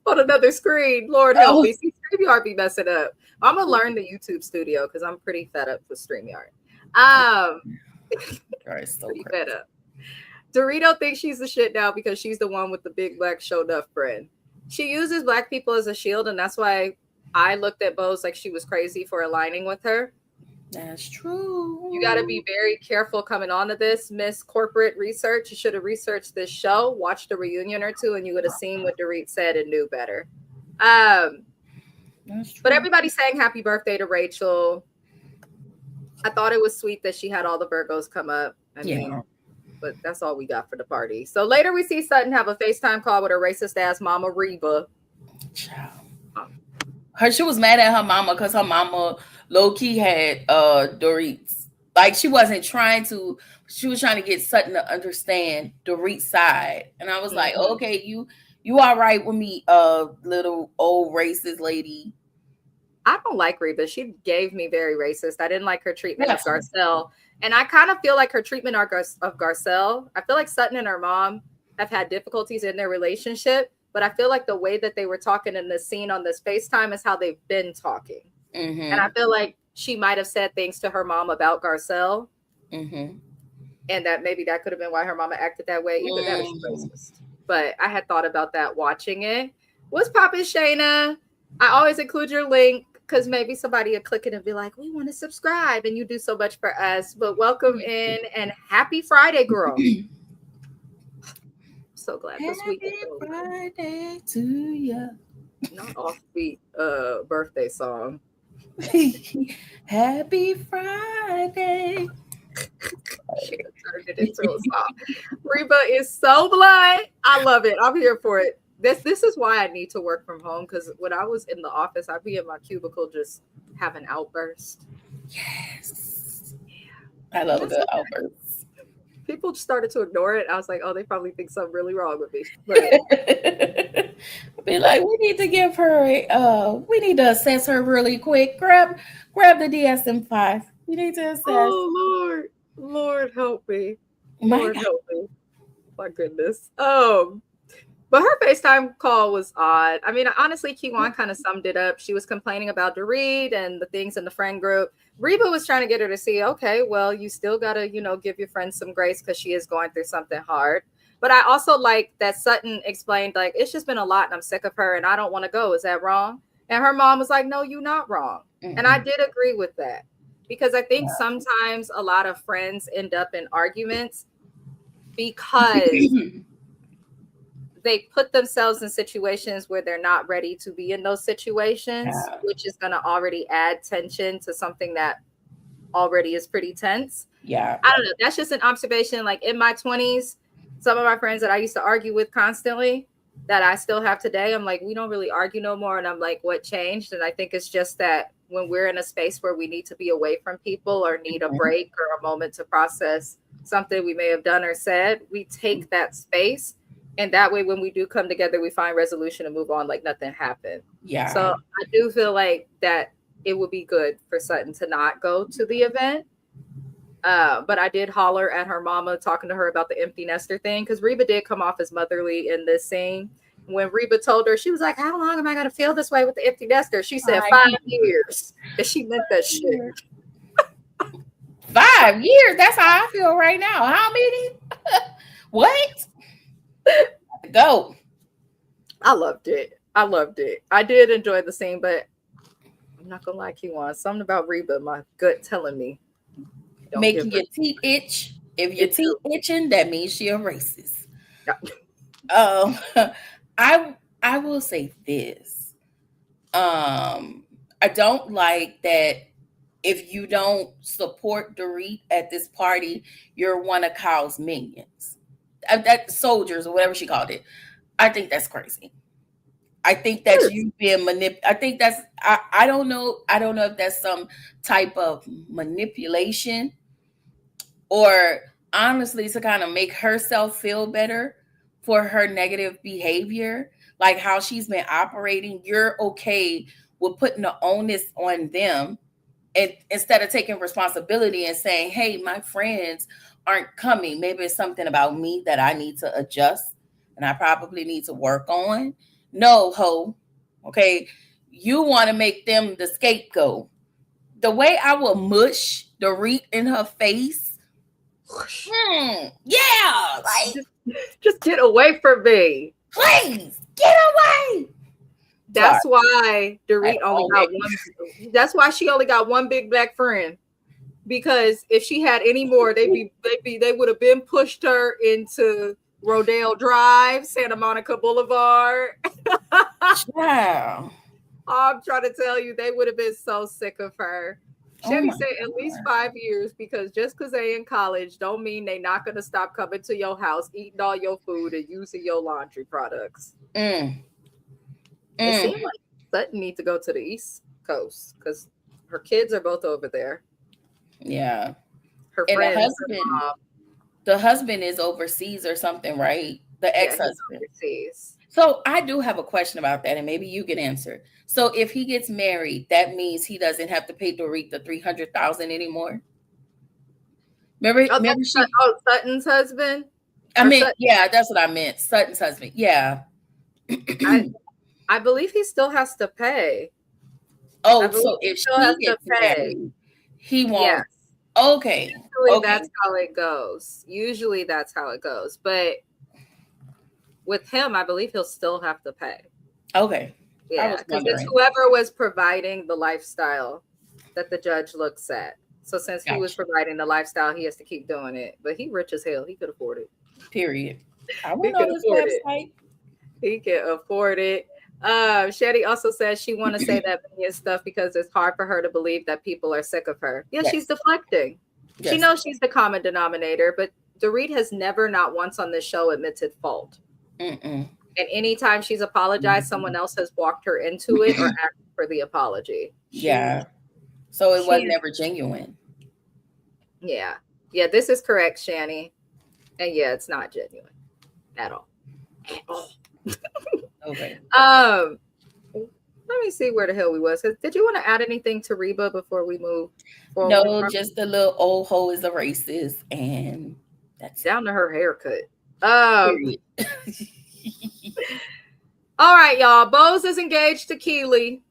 on another screen. Lord help me. See, StreamYard be messing up. I'm gonna learn the YouTube studio because I'm pretty fed up with StreamYard. So pretty fed up. Dorito thinks she's the shit now because she's the one with the big black show enough friend. She uses black people as a shield, and that's why I looked at Bose like she was crazy for aligning with her. That's true. You got to be very careful coming onto this, Miss Corporate Research. You should have researched this show, watched a reunion or two, and you would have seen what Dorit said and knew better. But everybody's saying happy birthday to Rachel. I thought it was sweet that she had all the Virgos come up. I mean, but that's all we got for the party. So later we see Sutton have a FaceTime call with her racist ass mama, Reba. She was mad at her mama because her mama low-key had Dorit's. Like, she was trying to get Sutton to understand Dorit's side. And I was like, okay, you all right with me, little old racist lady. I don't like Reba. She gave me very racist. I didn't like her treatment of Definitely. Garcelle. And I kind of feel like her treatment of Garcelle, I feel like Sutton and her mom have had difficulties in their relationship, but I feel like the way that they were talking in this scene on this FaceTime is how they've been talking. And I feel like she might have said things to her mom about Garcelle. And that maybe that could have been why her mama acted that way. Either that or she's racist. But I had thought about that watching it. What's poppin', Shayna? I always include your link because maybe somebody will click it and be like, we want to subscribe. And you do so much for us. But welcome in and happy Friday, girl. So glad this week is over. Friday to you. Not offbeat birthday song. Happy Friday. She turned it into a song. Reba is so blind. I love it. I'm here for it. This is why I need to work from home, because when I was in the office, I'd be in my cubicle just having outbursts. Yes. I love a good outburst. People started to ignore it. I was like, oh, they probably think something really wrong with me. But be like, we need to give her we need to assess her really quick. Grab the DSM-5. We need to assess. Oh Lord help me. Lord help me. My goodness. But her FaceTime call was odd. I mean, honestly, Kiwan kind of summed it up. She was complaining about Dorit and the things in the friend group. Reba was trying to get her to see, okay, well, you still got to, give your friend some grace because she is going through something hard. But I also like that Sutton explained, like, it's just been a lot and I'm sick of her and I don't want to go. Is that wrong? And her mom was like, no, you're not wrong. And I did agree with that, because I think sometimes a lot of friends end up in arguments because they put themselves in situations where they're not ready to be in those situations, which is going to already add tension to something that already is pretty tense. Yeah. I don't know. That's just an observation. Like in my 20s, some of my friends that I used to argue with constantly that I still have today, I'm like, we don't really argue no more. And I'm like, what changed? And I think it's just that when we're in a space where we need to be away from people or need a break or a moment to process something we may have done or said, we take that space. And that way, when we do come together, we find resolution and move on like nothing happened. Yeah. So I do feel like that it would be good for Sutton to not go to the event. But I did holler at her mama talking to her about the empty nester thing, because Reba did come off as motherly in this scene. When Reba told her, she was like, how long am I going to feel this way with the empty nester? She said 5 years. And she meant that shit. 5 years? That's how I feel right now. How many? What? Go. I loved it. I did enjoy the scene, but I'm not gonna lie, Kiwan, something about Reba, my gut telling me, making your teeth itch. If your teeth itching, that means you're racist. I will say this. I don't like that if you don't support Dorit at this party, you're one of Kyle's minions. That soldiers or whatever she called it. I think that's crazy. I think that's you being manipulated. I think that's I don't know. I don't know if that's some type of manipulation, or honestly to kind of make herself feel better for her negative behavior, like how she's been operating. You're okay with putting the onus on them, and instead of taking responsibility and saying, hey, my friends aren't coming. Maybe it's something about me that I need to adjust and I probably need to work on. No, ho. Okay. You want to make them the scapegoat. The way I will mush Dorit in her face. Yeah. Like, just get away from me. Please get away. That's why Dorit only got one. That's why she only got one big black friend. Because if she had any more, they would have been pushed her into Rodale Drive, Santa Monica Boulevard. Wow. I'm trying to tell you, they would have been so sick of her. Shady said at least 5 years, because just because they in college don't mean they not going to stop coming to your house, eating all your food and using your laundry products. It seems like Sutton needs to go to the East Coast because her kids are both over there. Yeah. Her friends. The husband is overseas or something, right? The ex-husband. Overseas. So I do have a question about that, and maybe you can answer. So if he gets married, that means he doesn't have to pay Dorit the $300,000 anymore. Remember she. Sutton's husband. I Or mean, Sutton, yeah, that's what I meant. Sutton's husband. Yeah. I believe he still has to pay. Oh, so if Still has she to gets pay. married, he Yes. won't. Okay. Usually Okay. that's how it goes. Usually that's how it goes. But with him, I believe he'll still have to pay. Okay. Yeah, because it's whoever was providing the lifestyle that the judge looks at. So since he was providing the lifestyle, he has to keep doing it. But he rich as hell. He could afford it. Period. I He went can on his afford website. it. He can afford it. Shady also says she want to say that Vinny stuff because it's hard for her to believe that people are sick of her. Yeah, yes. She's deflecting. Yes. She knows she's the common denominator, but Dorit has never, not once on this show, admitted fault. And anytime she's apologized, someone else has walked her into it or asked for the apology. Yeah. So it was never genuine. Yeah. Yeah, this is correct, Shani. And yeah, it's not genuine at all. At all. Okay. Let me see where the hell we was. Did you want to add anything to Reba before we move forward? No, just the little old hoe is a racist, and that's down to her haircut. All right, y'all. Bose is engaged to Keely.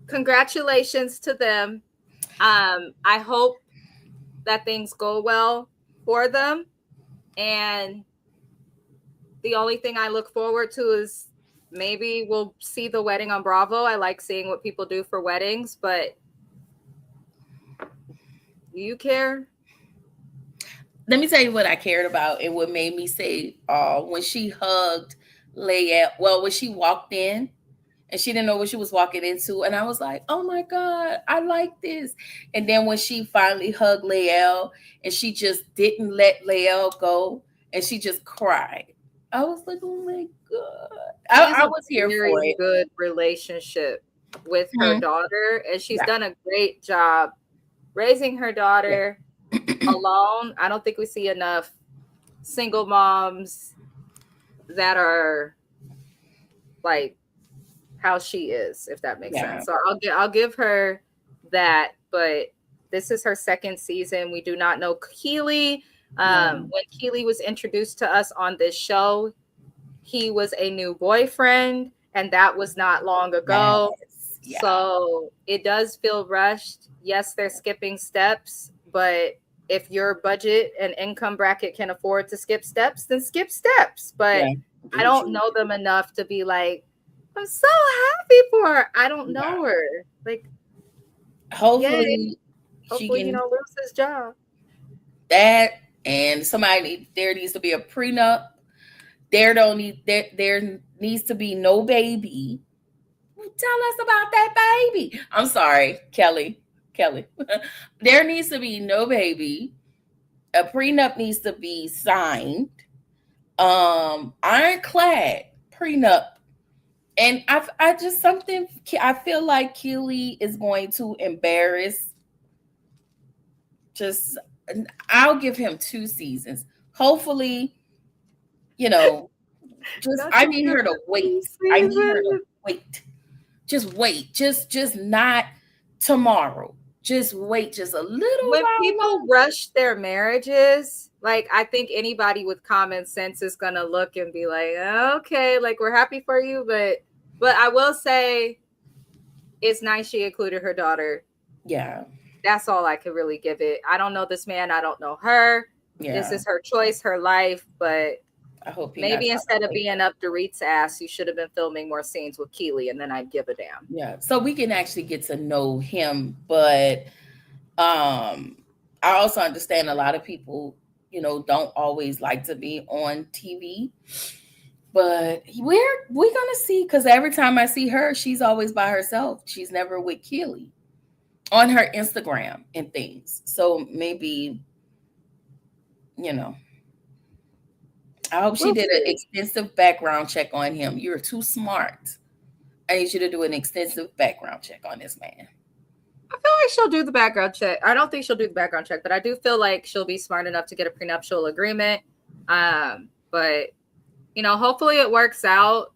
Congratulations to them. I hope that things go well for them. And the only thing I look forward to is maybe we'll see the wedding on Bravo. I like seeing what people do for weddings, but do you care? Let me tell you what I cared about and what made me say, when she hugged Leia, when she walked in and she didn't know what she was walking into. And I was like, oh my God, I like this. And then when she finally hugged Leia and she just didn't let Leia go and she just cried. I was like, oh my God. I was here for it. Good relationship with her daughter. And she's done a great job raising her daughter alone. I don't think we see enough single moms that are like how she is, if that makes sense. So I'll give her that, but this is her second season. We do not know Keely. When Keely was introduced to us on this show, he was a new boyfriend, and that was not long ago. Yes. Yeah. So it does feel rushed. Yes, they're skipping steps, but if your budget and income bracket can afford to skip steps, then skip steps. But I don't know them enough to be like, I'm so happy for her. I don't know her. Like, hopefully he don't lose his job. That and there needs to be a prenup. There needs to be no baby. Tell us about that baby. I'm sorry, Kelly. There needs to be no baby. A prenup needs to be signed. Ironclad prenup. And I feel like Keely is going to embarrass. I'll give him 2 seasons. Hopefully, I need her to wait. Just wait. Just not tomorrow. Just wait just a little when while. People rush their marriages, like I think anybody with common sense is gonna look and be like, okay, like we're happy for you, but I will say it's nice she included her daughter. Yeah. That's all I could really give it. I don't know this man, I don't know her. Yeah. This is her choice, her life, but I hope maybe instead of being up Dorit's ass, you should have been filming more scenes with Keely, and then I'd give a damn. Yeah, so we can actually get to know him, but I also understand a lot of people, don't always like to be on TV. But we're gonna see, because every time I see her, she's always by herself. She's never with Keely on her Instagram and things. So maybe, I hope she did an extensive background check on him. You're too smart. I need you to do an extensive background check on this man. I feel like she'll do the background check. I don't think she'll do the background check, but I do feel like she'll be smart enough to get a prenuptial agreement. But You know, hopefully it works out.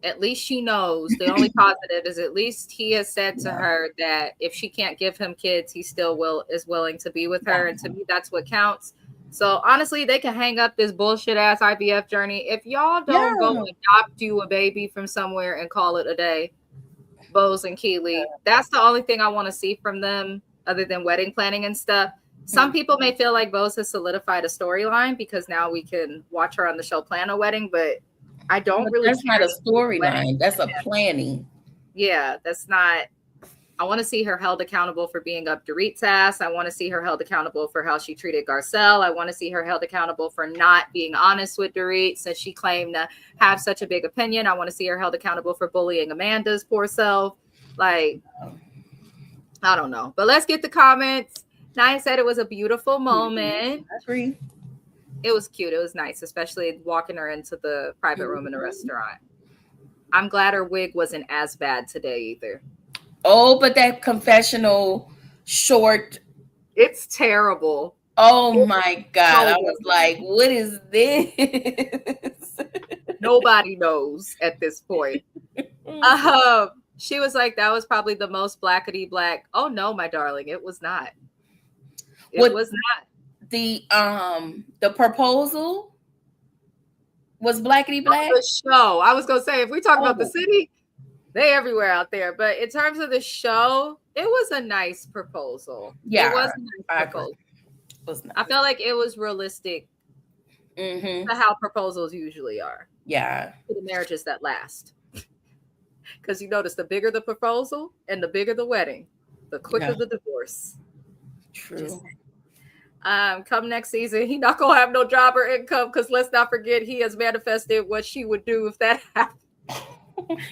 At least she knows. The only positive is at least he has said to her that if she can't give him kids, he still is willing to be with her. And to me, that's what counts. So honestly, they can hang up this bullshit ass IVF journey. If y'all don't go adopt you a baby from somewhere and call it a day, Bose and Keely, that's the only thing I want to see from them other than wedding planning and stuff. Some people may feel like Bose has solidified a storyline because now we can watch her on the show plan a wedding, but I don't really. That's not a storyline. That's a planning. Yeah, that's not. I want to see her held accountable for being up Dorit's ass. I want to see her held accountable for how she treated Garcelle. I want to see her held accountable for not being honest with Dorit since she claimed to have such a big opinion. I want to see her held accountable for bullying Amanda's poor self. Like, I don't know. But let's get the comments. Naya said it was a beautiful moment. I agree. It was cute. It was nice, especially walking her into the private room in the restaurant. I'm glad her wig wasn't as bad today either. Oh, but that confessional short. It's terrible. Oh my God. I was like, what is this? Nobody knows at this point. She was like, that was probably the most blackety black. Oh no, my darling. It was not. It was not. The proposal was blackety black. The show. I was gonna say, if we talk about the city, they everywhere out there. But in terms of the show, it was a nice proposal. Yeah, it was a nice proposal. I felt like it was realistic to how proposals usually are. Yeah, to the marriages that last. Because you notice the bigger the proposal and the bigger the wedding, the quicker the divorce. True. Come next season, he not gonna have no job or income because let's not forget he has manifested what she would do if that happened.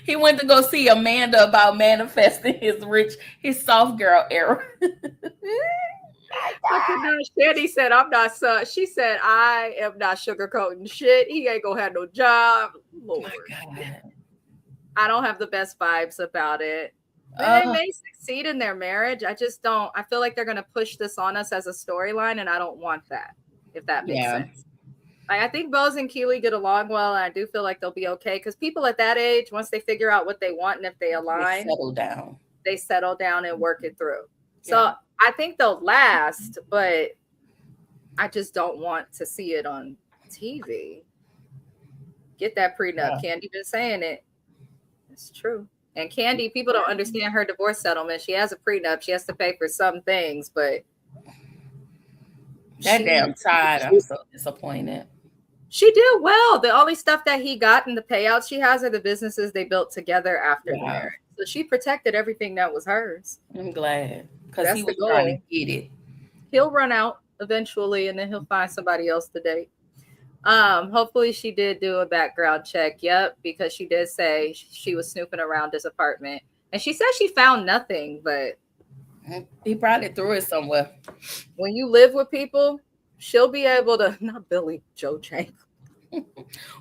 He went to go see Amanda about manifesting his soft girl era. Shady said, "I'm not." She said, "I am not sugarcoating shit. He ain't gonna have no job." Lord, I don't have the best vibes about it. They may succeed in their marriage. I just don't. I feel like they're going to push this on us as a storyline, and I don't want that, if that makes sense. Like, I think Bose and Keely get along well, and I do feel like they'll be okay because people at that age, once they figure out what they want and if they align, they settle down and work it through. So I think they'll last, but I just don't want to see it on TV. Get that prenup. Candy been saying it. It's true. And Candy, people don't understand her divorce settlement. She has a prenup. She has to pay for some things, but that damn Todd, I'm so disappointed. She did well. The only stuff that he got and the payouts she has are the businesses they built together after the marriage. So she protected everything that was hers. I'm glad because he was trying to get it. He'll run out eventually, and then he'll find somebody else to date. Hopefully she did do a background check. Yep, because she did say she was snooping around his apartment, and she said she found nothing, but he probably threw it somewhere. When you live with people, she'll be able to. Not Billy, Joe Chang.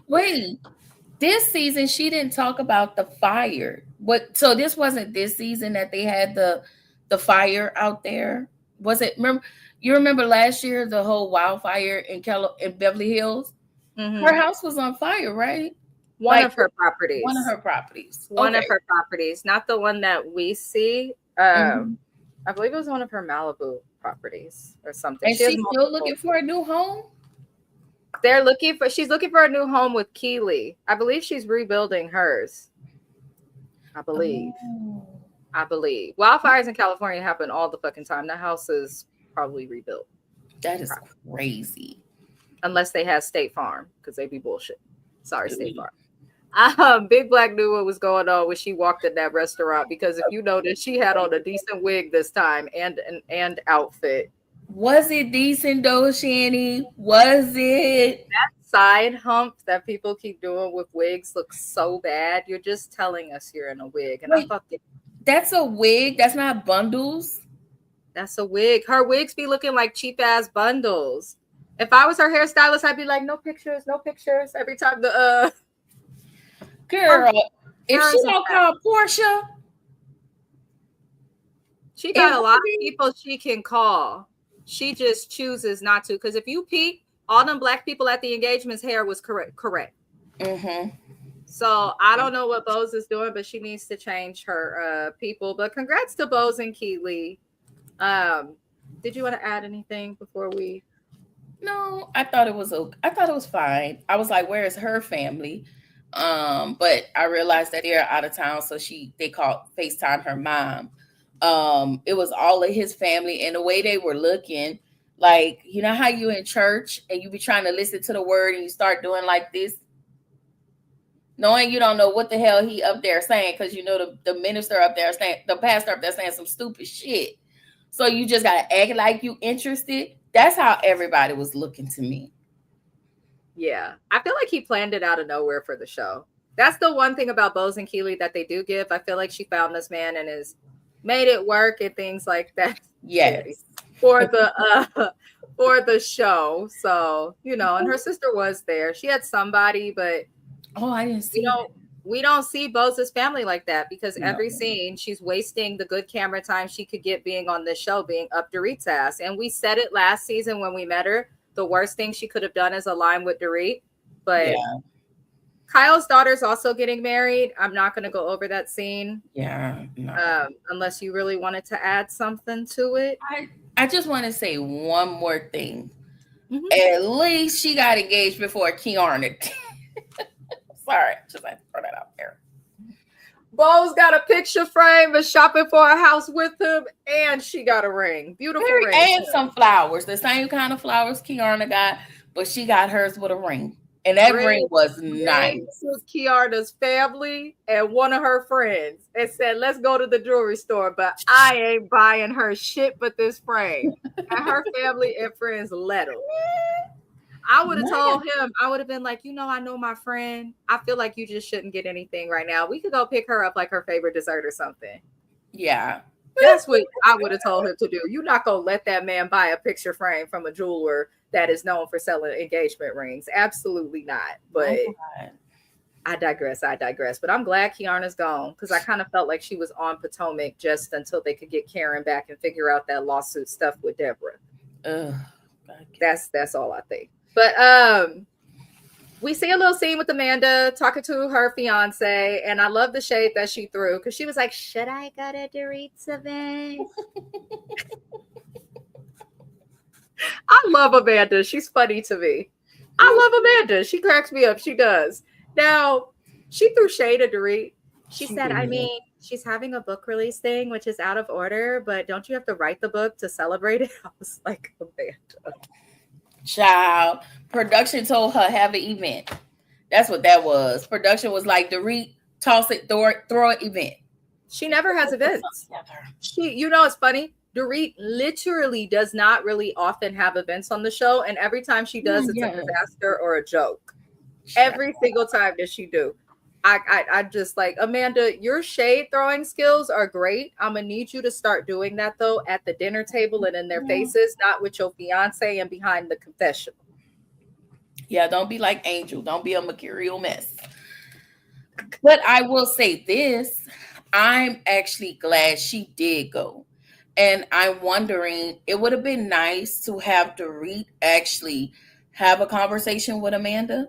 Wait, this season she didn't talk about the fire. What? So this wasn't this season that they had the fire out there. Was it? Remember last year the whole wildfire in Beverly Hills? Mm-hmm. Her house was on fire, right? One of her properties. One of her properties. One of her properties, not the one that we see. I believe it was one of her Malibu properties or something. And she's still looking for a new home? She's looking for a new home with Keely. I believe she's rebuilding hers. I believe. Wildfires in California happen all the fucking time. That house is probably rebuilt. That is crazy. Unless they have State Farm, because they be bullshit. Sorry, State Farm. Big Black knew what was going on when she walked in that restaurant, because if you notice, she had on a decent wig this time and outfit. Was it decent though, Shani? Was it? That side hump that people keep doing with wigs looks so bad. You're just telling us you're in a wig. And I thought that's a wig. That's not bundles. That's a wig. Her wigs be looking like cheap ass bundles. If I was her hairstylist, I'd be like, no pictures every time the girl. If she don't call Portia, she got a lot of people she can call. She just chooses not to. Because if you peep, all them black people at the engagement's hair was correct. Mm-hmm. So I don't know what Bose is doing, but she needs to change her people. But congrats to Bose and Keely. Did you want to add anything before we? No, I thought it was okay. I thought it was fine. I was like, "Where is her family?" But I realized that they're out of town, so they called FaceTime her mom. It was all of his family, and the way they were looking, like you know how you in church and you be trying to listen to the word and you start doing like this, knowing you don't know what the hell he up there saying because you know the minister up there saying the pastor up there saying some stupid shit. So you just gotta act like you interested. That's how everybody was looking to me. Yeah, I feel like he planned it out of nowhere for the show. That's the one thing about Bose and Keely that they do give. I feel like she found this man and has made it work and things like that. Shady Yes. for the for the show. So and her sister was there. She had somebody, but Oh, I didn't we see that. don't we don't see Bose's family like that because No. every scene she's wasting the good camera time she could get being on this show, being up Dorit's ass. And we said it last season when we met her. The worst thing she could have done is align with Dorit. But Yeah. Kyle's daughter's also getting married. I'm not going to go over that scene Yeah. No. unless you really wanted to add something to it. I just want to say one more thing. Mm-hmm. At least she got engaged before Kiarna. Sorry, just like to throw that out there. Bo's got a picture frame and shopping for a house with him, and she got a ring. Beautiful ring. And some flowers, the same kind of flowers Kiarna got, but she got hers with a ring. And that ring was nice. To Kiarna's family and one of her friends and said, "Let's go to the jewelry store, but I ain't buying her shit but this frame." And her family and friends let him. I would have told him, I would have been like, I know my friend. I feel like you just shouldn't get anything right now. We could go pick her up like her favorite dessert or something. Yeah. That's what I would have told him to do. You're not going to let that man buy a picture frame from a jeweler that is known for selling engagement rings. Absolutely not. But I digress. But I'm glad Kiarna's gone because I kind of felt like she was on Potomac just until they could get Karen back and figure out that lawsuit stuff with Deborah. That's all I think. But we see a little scene with Amanda talking to her fiance, and I love the shade that she threw because she was like, "Should I go to Dorit's event?" I love Amanda. She's funny to me. I love Amanda. She cracks me up. She does. Now, she threw shade at Dorit. She said, I mean, she's having a book release thing, which is out of order, but don't you have to write the book to celebrate it? I was like, Amanda. Child, production told her have an event. That's what that was. Production was like, Dorit, toss it, throw an event. She never has events. It's funny. Dorit literally does not really often have events on the show, and every time she does, it's a disaster or a joke. Every single time that she do. I just like, Amanda, your shade throwing skills are great. I'm gonna need you to start doing that though at the dinner table and in their faces, not with your fiance and behind the confessional. Yeah, don't be like Angel. Don't be a mercurial mess. But I will say this, I'm actually glad she did go. And I'm wondering, it would have been nice to have Dorit actually have a conversation with Amanda.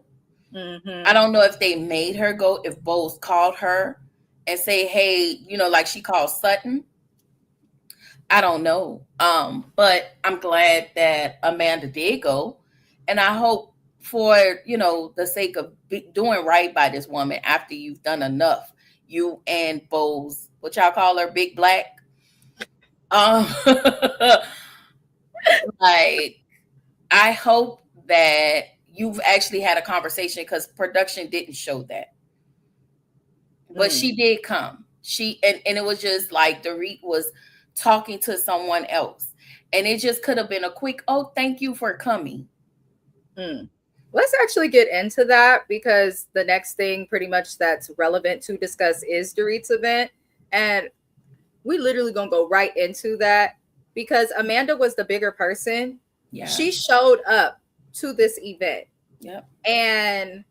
Mm-hmm. I don't know if they made her go, if Bose called her and say, hey, like she called Sutton. I don't know. But I'm glad that Amanda did go. And I hope for, the sake of doing right by this woman after you've done enough, you and Bose, what y'all call her, Big Black? Like, I hope that you've actually had a conversation because production didn't show that. But she did come. And it was just like Dorit was talking to someone else. And it just could have been a quick, oh, thank you for coming. Let's actually get into that because the next thing pretty much that's relevant to discuss is Dorit's event. And we literally gonna go right into that because Amanda was the bigger person. Yeah. She showed up to this event. Yep. And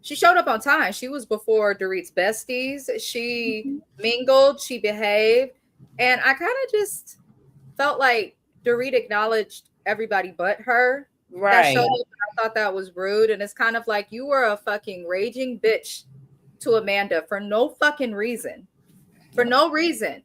she showed up on time. She was before Dorit's besties. She mingled, she behaved. And I kind of just felt like Dorit acknowledged everybody but her. Right. That showed up. I thought that was rude. And it's kind of like you were a fucking raging bitch to Amanda for no fucking reason. For no reason.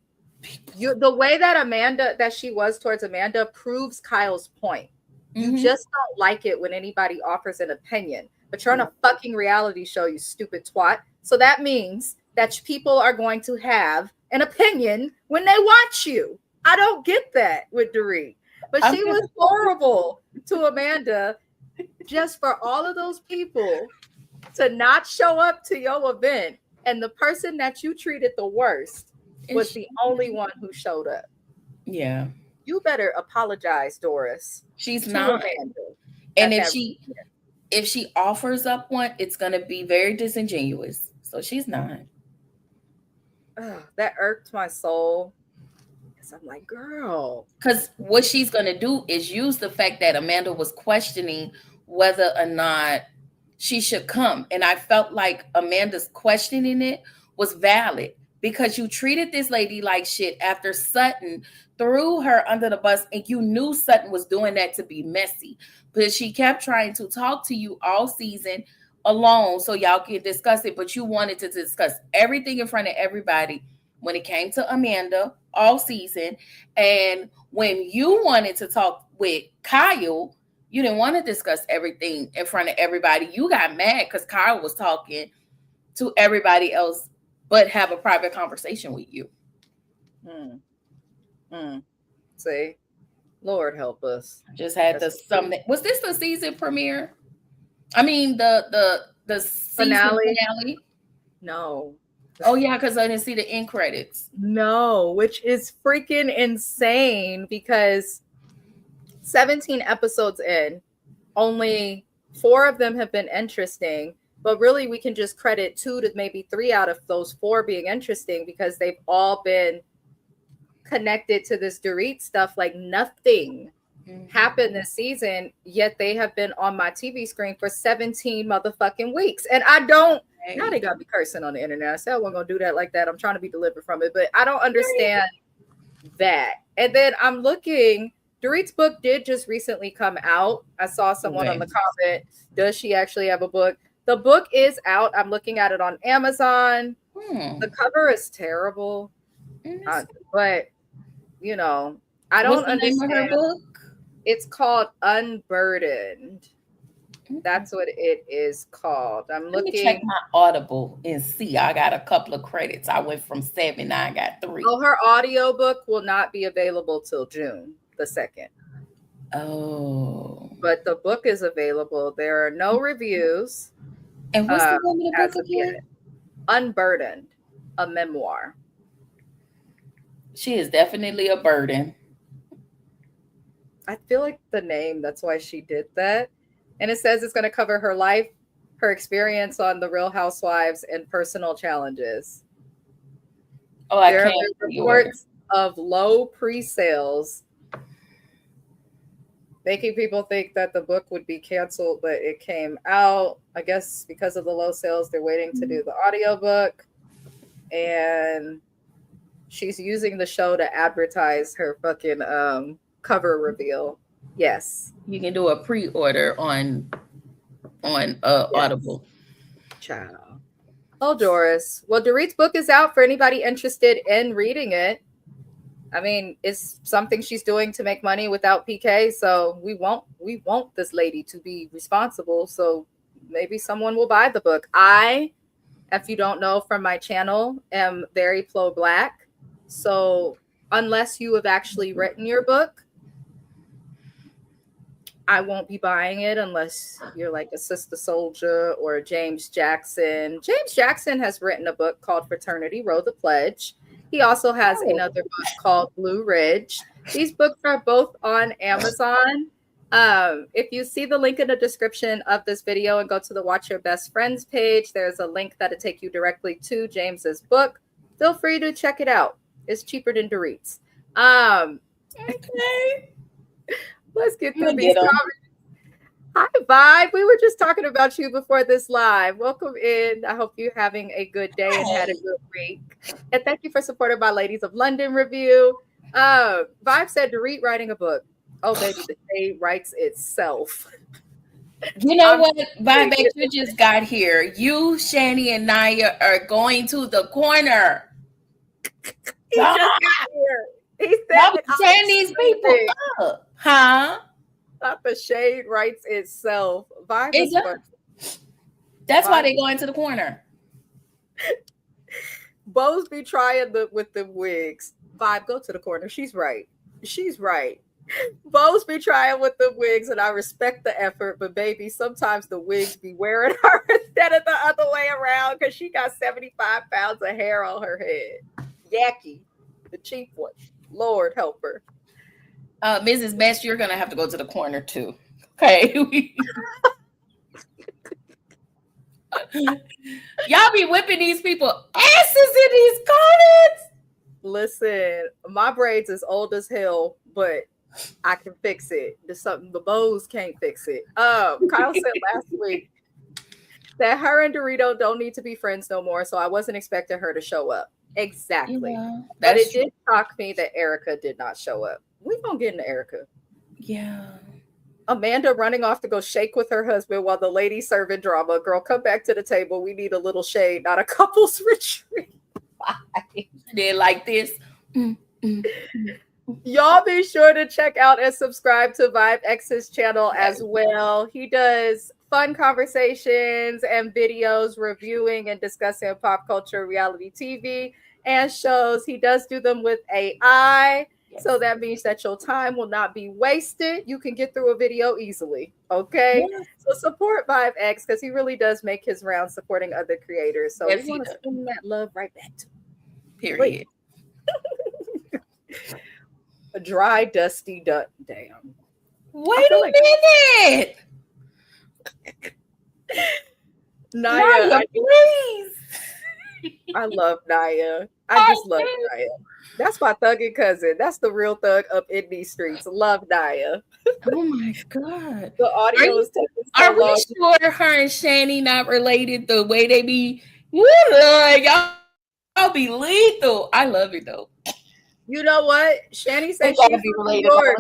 The way that she was towards Amanda proves Kyle's point. You just don't like it when anybody offers an opinion, but you're on a fucking reality show, you stupid twat. So that means that people are going to have an opinion when they watch you. I don't get that with Dorit. But she was horrible to Amanda just for all of those people to not show up to your event. And the person that you treated the worst was the only one who showed up. Yeah. You better apologize, Doris. She's not. And if she offers up one, it's going to be very disingenuous. So she's not. That irked my soul. Because I'm like, girl. Because what she's going to do is use the fact that Amanda was questioning whether or not she should come. And I felt like Amanda's questioning it was valid. Because you treated this lady like shit after Sutton threw her under the bus, and you knew Sutton was doing that to be messy. But she kept trying to talk to you all season alone so y'all can discuss it. But you wanted to discuss everything in front of everybody when it came to Amanda all season. And when you wanted to talk with Kyle, you didn't want to discuss everything in front of everybody. You got mad because Kyle was talking to everybody else, but have a private conversation with you. See, Lord help us. Just had was this the season premiere? I mean, the finale? No. Oh yeah, because I didn't see the end credits. No, which is freaking insane because 17 episodes in, only 4 of them have been interesting. But really, we can just credit 2 to maybe 3 out of those 4 being interesting because they've all been connected to this Dorit stuff. Like nothing happened this season, yet they have been on my TV screen for 17 motherfucking weeks. And I don't, now they got me cursing on the internet. I said I wasn't going to do that like that. I'm trying to be delivered from it, but I don't understand that. And then I'm looking, Dorit's book did just recently come out. I saw someone on the comment, does she actually have a book? The book is out. I'm looking at it on Amazon. The cover is terrible. But, you know, I don't understand. Name of her book? It's called Unburdened. That's what it is called. Let me check my Audible and see. I got a couple of credits. I went from 7, now I got 3. Oh, her audiobook will not be available till June the 2nd. Oh. But the book is available. There are no reviews. And what's the name of the book again? Unburdened, a memoir. She is definitely a burden. I feel like the name, that's why she did that. And it says it's going to cover her life, her experience on The Real Housewives, and personal challenges. Oh, I there can't. There are reports of low pre-sales, making people think that the book would be canceled, but it came out. I guess because of the low sales, they're waiting to do the audiobook. And she's using the show to advertise her fucking cover reveal. Yes. You can do a pre-order on Audible. Ciao. Oh, Doris. Well, Dorit's book is out for anybody interested in reading it. I mean, it's something she's doing to make money without PK. So we want this lady to be responsible. So maybe someone will buy the book. I, if you don't know from my channel, am very pro-Black. So unless you have actually written your book, I won't be buying it unless you're like a Sister Soldier or James Jackson. James Jackson has written a book called Fraternity Row the Pledge. He also has another book called Blue Ridge. These books are both on Amazon. If you see the link in the description of this video and go to the Watch Your Best Friends page, there's a link that'll take you directly to James's book. Feel free to check it out. It's cheaper than Dorit's. Okay. Let's get through these comments. Hi, Vibe. We were just talking about you before this live. Welcome in. I hope you're having a good day and had a good week. And thank you for supporting my Ladies of London review. Vibe said Dorit writing a book. Oh, baby, the day writes itself. You know what, BABYYY, you just got here. You, Shani, and Naya are going to the corner. He just got here. He Y'all said, tearing these people up, huh? Not the shade writes itself. Vibe It is does. fun. That's why they going to the corner. Bows be trying with the wigs. Vibe, go to the corner. She's right. She's right. Bows be trying with the wigs, and I respect the effort, but baby, sometimes the wigs be wearing her instead of the other way around because she got 75 pounds of hair on her head. Yucky. The cheap one. Lord help her. Mrs. Best, you're gonna have to go to the corner too. Okay. Y'all be whipping these people asses in these comments. Listen, my braids is old as hell, but I can fix it. There's something the bows can't fix it. Kyle said last week that her and Dorito don't need to be friends no more, so I wasn't expecting her to show up. Exactly. Yeah, but it did shock me that Erica did not show up. We gonna get into Erica. Yeah. Amanda running off to go shake with her husband while the lady serving drama. Girl, come back to the table. We need a little shade, not a couple's retreat. Bye. They're like this. Y'all be sure to check out and subscribe to BABYYY's channel as well. He does fun conversations and videos reviewing and discussing pop culture, reality TV, and shows. He does do them with AI. Yes. So that means that your time will not be wasted. You can get through a video easily. Okay. Yes. So support BABYYY because he really does make his rounds supporting other creators. So we want to send that love right back to him. Period. A dry, dusty duck. Damn. Wait a minute. Naya, please. I love Naya. I just love Naya. That's my thugging cousin. That's the real thug up in these streets. Love Naya. Oh my God. The audio is taking so long. Are we sure her and Shani not related the way they be? Y'all be lethal. I love it though. You know what? Shani said she's from New York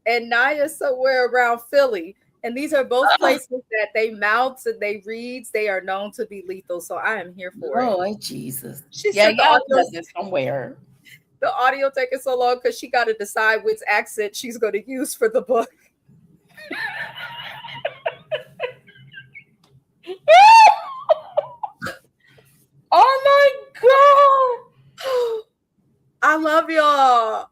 and Naya's somewhere around Philly. And these are both places that they mouths and they reads. They are known to be lethal. So I am here for it. Oh, Jesus. She said y'all cousin somewhere. The audio taking so long because she got to decide which accent she's going to use for the book. Oh my God. I love y'all.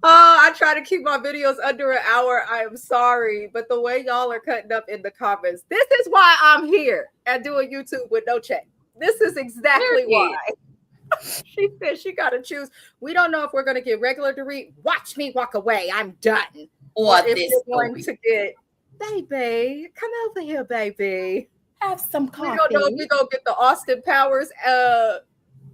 I try to keep my videos under an hour. I am sorry, but the way y'all are cutting up in the comments, this is why I'm here and doing YouTube with no check. This is exactly why. She said she got to choose. We don't know if we're going to get regular to read. Watch me walk away. I'm done. Or if we're going to get, baby, come over here, baby. Have some coffee. We don't know if we're going to get the Austin Powers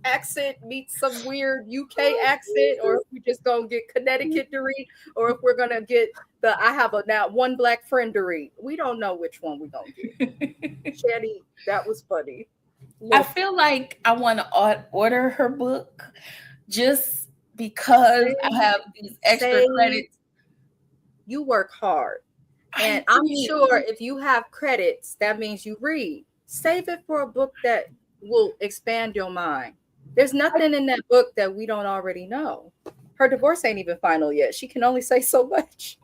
accent meets some weird UK accent, or if we just gonna get Connecticut to read, or if we're gonna get the I have a now one black friend to read. We don't know which one we're gonna get. Shady, that was funny. I feel like I want to order her book just because I have these extra credits. You work hard, and I'm sure if you have credits, that means you read. Save it for a book that will expand your mind. There's nothing in that book that we don't already know. Her divorce ain't even final yet. She can only say so much.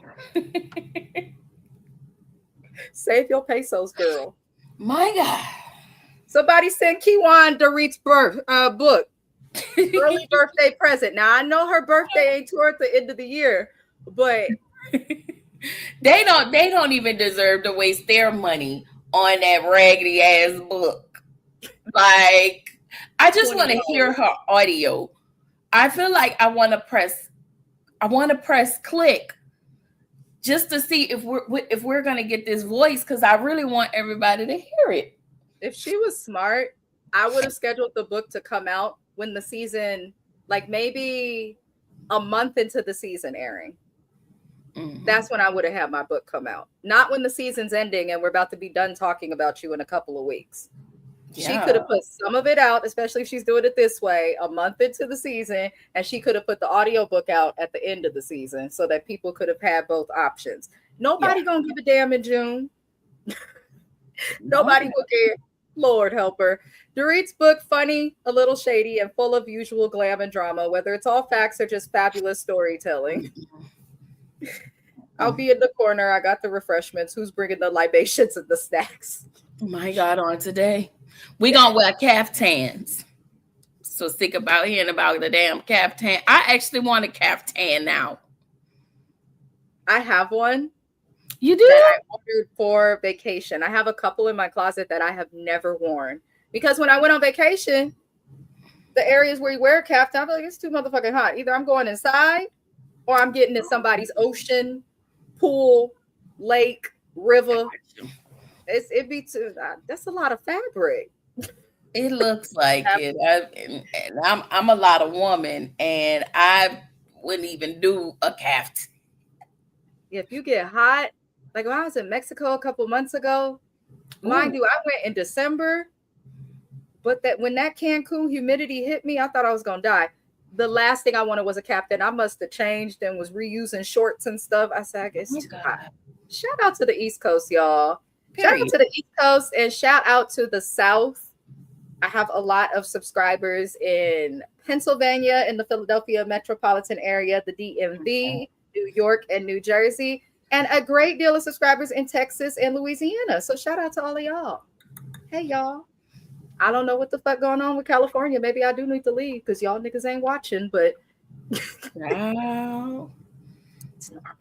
Save your pesos, girl. My God. Somebody sent Kiwan Dorit's book. Early birthday present. Now, I know her birthday ain't toward the end of the year, but they don't even deserve to waste their money on that raggedy ass book. Like, I just want to hear her audio. I feel like I want to press click just to see if we're going to get this voice, because I really want everybody to hear it. If she was smart, I would have scheduled the book to come out when the season, like maybe a month into the season airing. Mm-hmm. That's when I would have had my book come out. Not when the season's ending and we're about to be done talking about you in a couple of weeks. Yeah. She could have put some of it out, especially if she's doing it this way, a month into the season, and she could have put the audiobook out at the end of the season so that people could have had both options. Nobody gonna give a damn in June. Nobody will care. Lord help her. Dorit's book, funny, a little shady, and full of usual glam and drama, whether it's all facts or just fabulous storytelling. I'll be in the corner. I got the refreshments. Who's bringing the libations and the snacks? Oh my God, on today. We gonna wear caftans. So sick about hearing about the damn caftan. I actually want a caftan now. I have one. You do? That I ordered for vacation. I have a couple in my closet that I have never worn. Because when I went on vacation, the areas where you wear a caftan, I'm like, it's too motherfucking hot. Either I'm going inside or I'm getting in somebody's ocean, pool, lake, river. It'd be too, that's a lot of fabric. It looks like it. I'm a lot of woman, and I wouldn't even do a caftan. If you get hot, like when I was in Mexico a couple months ago, mind you, I went in December, but that when that Cancun humidity hit me, I thought I was gonna die. The last thing I wanted was a caftan. I must have changed and was reusing shorts and stuff. I said, I guess too hot. Shout out to the East Coast, y'all. Shout out to the East Coast and shout out to the South. I have a lot of subscribers in Pennsylvania, in the Philadelphia metropolitan area, the DMV, New York, and New Jersey, and a great deal of subscribers in Texas and Louisiana. So shout out to all of y'all. Hey, y'all. I don't know what the fuck going on with California. Maybe I do need to leave because y'all niggas ain't watching, but wow. It's normal.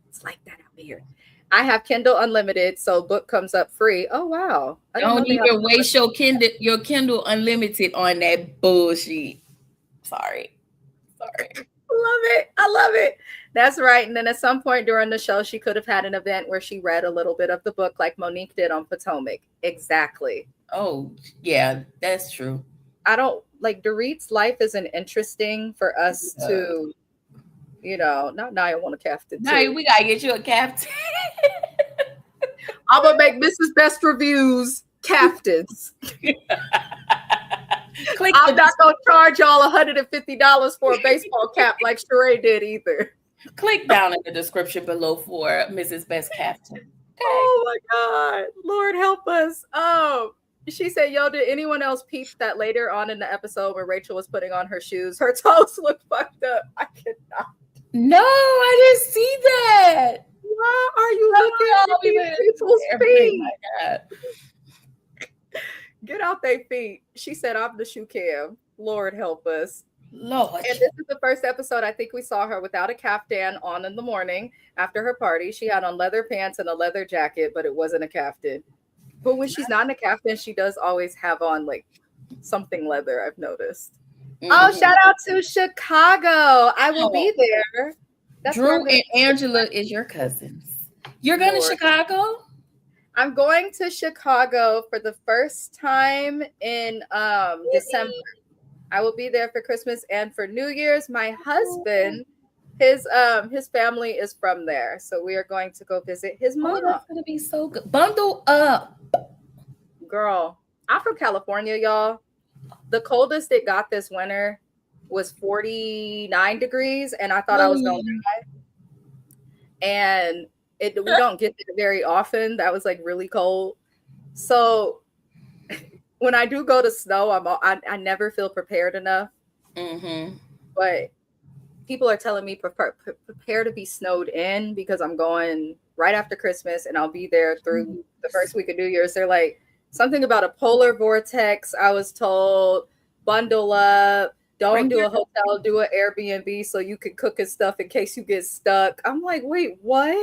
It's like that out here. I have Kindle Unlimited, so book comes up free. Oh, wow. I don't even waste your Kindle Unlimited on that bullshit. Sorry. I love it. That's right. And then at some point during the show, she could have had an event where she read a little bit of the book like Monique did on Potomac. Exactly. Oh, yeah, that's true. I don't like Dorit's life isn't interesting for us to, not Naya want a caftan. Naya, we got to get you a caftan. I'm going to make Mrs. Best Reviews caftans. I'm not going to charge y'all $150 for a baseball cap like Sheree did either. Click down in the description below for Mrs. Best Caftan. Okay. Oh my God. Lord help us. Oh, she said, yo, did anyone else peep that later on in the episode where Rachel was putting on her shoes, her toes looked fucked up? I cannot. No, I didn't see that. Why are you looking at these people's feet? My God. Get out their feet. She said, I'm the shoe cam. Lord help us. Lord. And this is the first episode I think we saw her without a caftan on in the morning after her party. She had on leather pants and a leather jacket, but it wasn't a caftan. But when she's not in a caftan, she does always have on like something leather, I've noticed. Mm-hmm. Oh, shout out to Chicago. I will be there. That's Drew and Angela is your cousins. You're going to Chicago? I'm going to Chicago for the first time in December. I will be there for Christmas and for New Year's. My husband, his family is from there, so we are going to go visit his mom. That's gonna be so good. Bundle up, girl. I'm from California, y'all. The coldest it got this winter was 49 degrees, and I thought I was going to die. And we don't get it very often. That was like really cold. So when I do go to snow, I never feel prepared enough. Mm-hmm. But people are telling me prepare to be snowed in because I'm going right after Christmas and I'll be there through the first week of New Year's. They're like something about a polar vortex. I was told bundle up, don't do a hotel, do an Airbnb so you can cook and stuff in case you get stuck. I'm like, wait, what?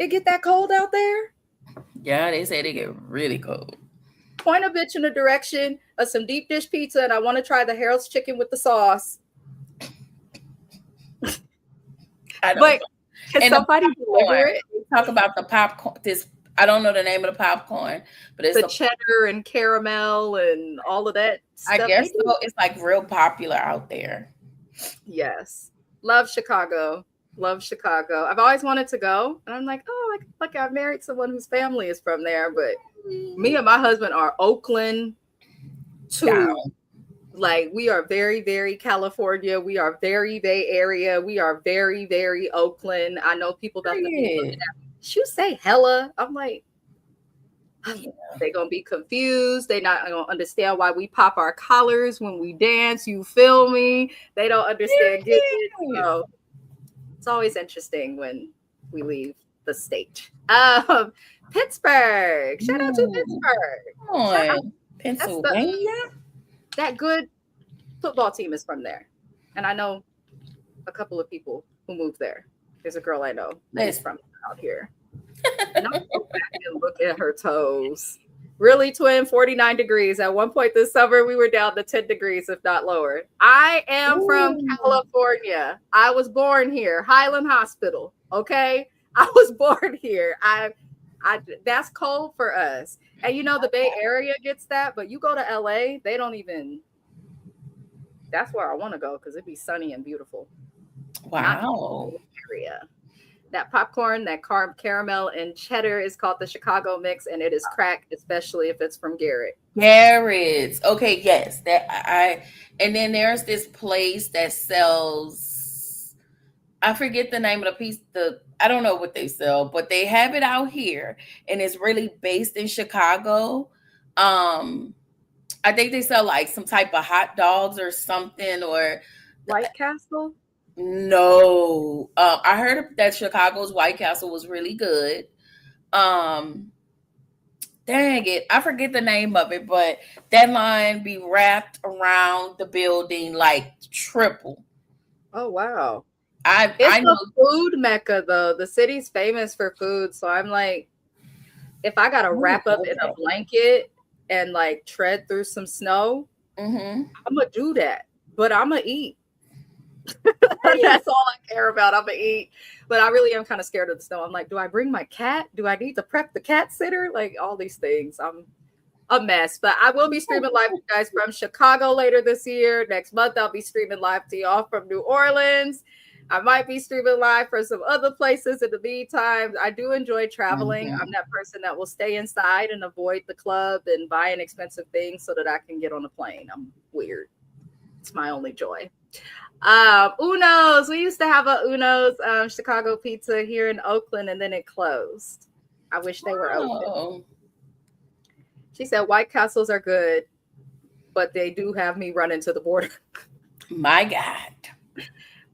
It get that cold out there? Yeah, they say they get really cold. Point a bitch in the direction of some deep dish pizza, and I want to try the Harold's chicken with the sauce. But can somebody deliver it? Talk about the popcorn. I don't know the name of the popcorn, but it's the cheddar and caramel and all of that stuff. I guess so. It's like real popular out there. Yes. Love Chicago. I've always wanted to go, and I'm like, oh, like I married someone whose family is from there, but me and my husband are Oakland too. Like we are very, very California. We are very Bay Area. We are very, very Oakland. I know people about you say hella. I'm like, they gonna be confused. They not gonna understand why we pop our collars when we dance. You feel me? They don't understand getting it. So it's always interesting when we leave the state. Pittsburgh. Shout out to Pittsburgh. Shout out. Pennsylvania. That good football team is from there, and I know a couple of people who moved there. There's a girl I know that's from out here. And I'll go back and look at her toes. Really, twin, 49 degrees. At one point this summer, we were down to 10 degrees, if not lower. I am from California. I was born here, Highland Hospital. Okay, I was born here. I that's cold for us. And you know, the Bay Area gets that, but you go to LA, they don't even. That's where I want to go because it'd be sunny and beautiful. Wow. Area. That popcorn, that caramel and cheddar is called the Chicago mix, and it is crack, especially if it's from Garrett. Garrett's. Okay, yes. And then there's this place that sells, I forget the name of the piece, I don't know what they sell, but they have it out here and it's really based in Chicago. I think they sell like some type of hot dogs or something, or White Castle. No, I heard that Chicago's White Castle was really good. Dang it, I forget the name of it, but that line be wrapped around the building like triple. Oh wow! I know a food mecca though. The city's famous for food, so I'm like, if I gotta wrap up in a blanket and like tread through some snow, I'm gonna do that. But I'm gonna eat. That's all I care about. I'm gonna eat, but I really am kind of scared of the snow. I'm like, do I bring my cat? Do I need to prep the cat sitter? Like all these things. I'm a mess, but I will be streaming live to you guys from Chicago later this year. Next month, I'll be streaming live to y'all from New Orleans. I might be streaming live for some other places in the meantime. I do enjoy traveling. I'm that person that will stay inside and avoid the club and buying expensive things so that I can get on a plane. I'm weird. It's my only joy. Uno's. We used to have a Uno's Chicago pizza here in Oakland, and then it closed. I wish they were open. She said White Castles are good, but they do have me run into the border. My God.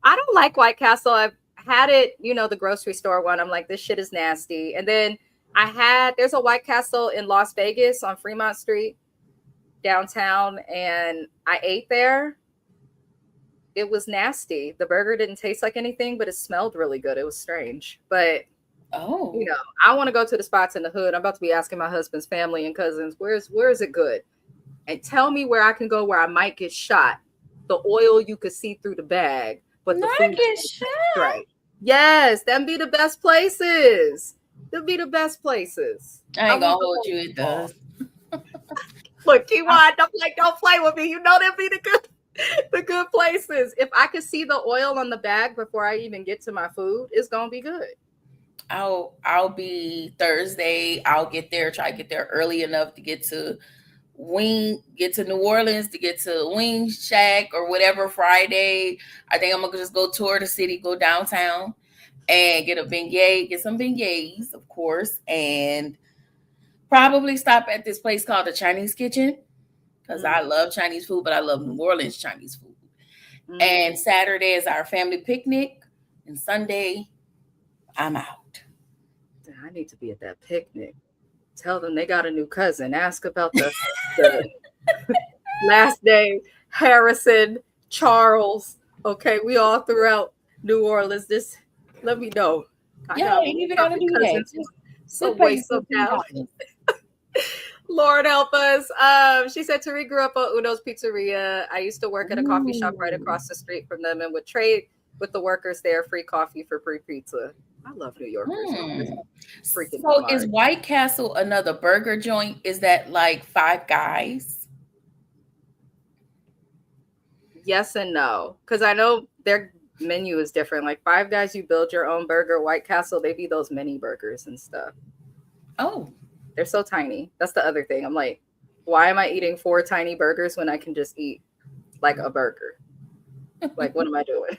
I don't like White Castle. I've had it, the grocery store one. I'm like, this shit is nasty. And then there's a White Castle in Las Vegas on Fremont Street downtown, and I ate there. It was nasty. The burger didn't taste like anything, but it smelled really good. It was strange. But, I want to go to the spots in the hood. I'm about to be asking my husband's family and cousins, where is it good? And tell me where I can go where I might get shot. The oil you could see through the bag, but the food get shot. Right. Yes, them be the best places. Them be the best places. I ain't gonna hold you. It does. Look, Kiwan, don't play with me. You know them be the good places. If I could see the oil on the bag before I even get to my food, it's gonna be good. I'll be Thursday. I'll get there. Try to get there early enough to get to New Orleans, to get to Wing Shack or whatever. Friday, I think I'm gonna just go tour the city, go downtown, and get some beignets, of course, and probably stop at this place called the Chinese Kitchen because I love Chinese food, but I love New Orleans Chinese food. And Saturday is our family picnic, and Sunday I'm out. I need to be at that picnic. Tell them they got a new cousin. Ask about the last name, Harrison, Charles. Okay, we all throughout New Orleans. Just let me know. Yeah, ain't even gonna do that. So wait, so down. Lord help us. She said Tariq grew up on Uno's Pizzeria. I used to work at a coffee shop right across the street from them and would trade with the workers there, free coffee for free pizza. I love New Yorkers. So is White Castle another burger joint? Is that like Five Guys? Yes and no. Because I know their menu is different. Like Five Guys, you build your own burger. White Castle, they be those mini burgers and stuff. Oh. They're so tiny. That's the other thing. I'm like, why am I eating 4 tiny burgers when I can just eat like a burger? Like, what am I doing?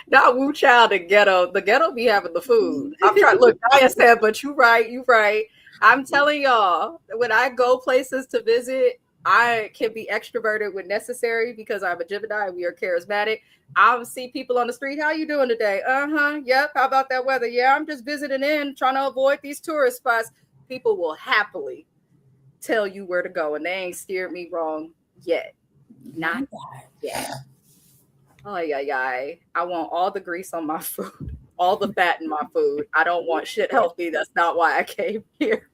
Not Wu Child and Ghetto. The Ghetto be having the food. I'm trying. Look, Naya said, but you right. You right. I'm telling y'all, when I go places to visit, I can be extroverted when necessary because I'm a Gemini and we are charismatic. I'll see people on the street. How you doing today? Yep. How about that weather? Yeah, I'm just visiting in, trying to avoid these tourist spots. People will happily tell you where to go, and they ain't steered me wrong yet. Not yet. Oh yeah. I want all the grease on my food, all the fat in my food. I don't want shit healthy. That's not why I came here.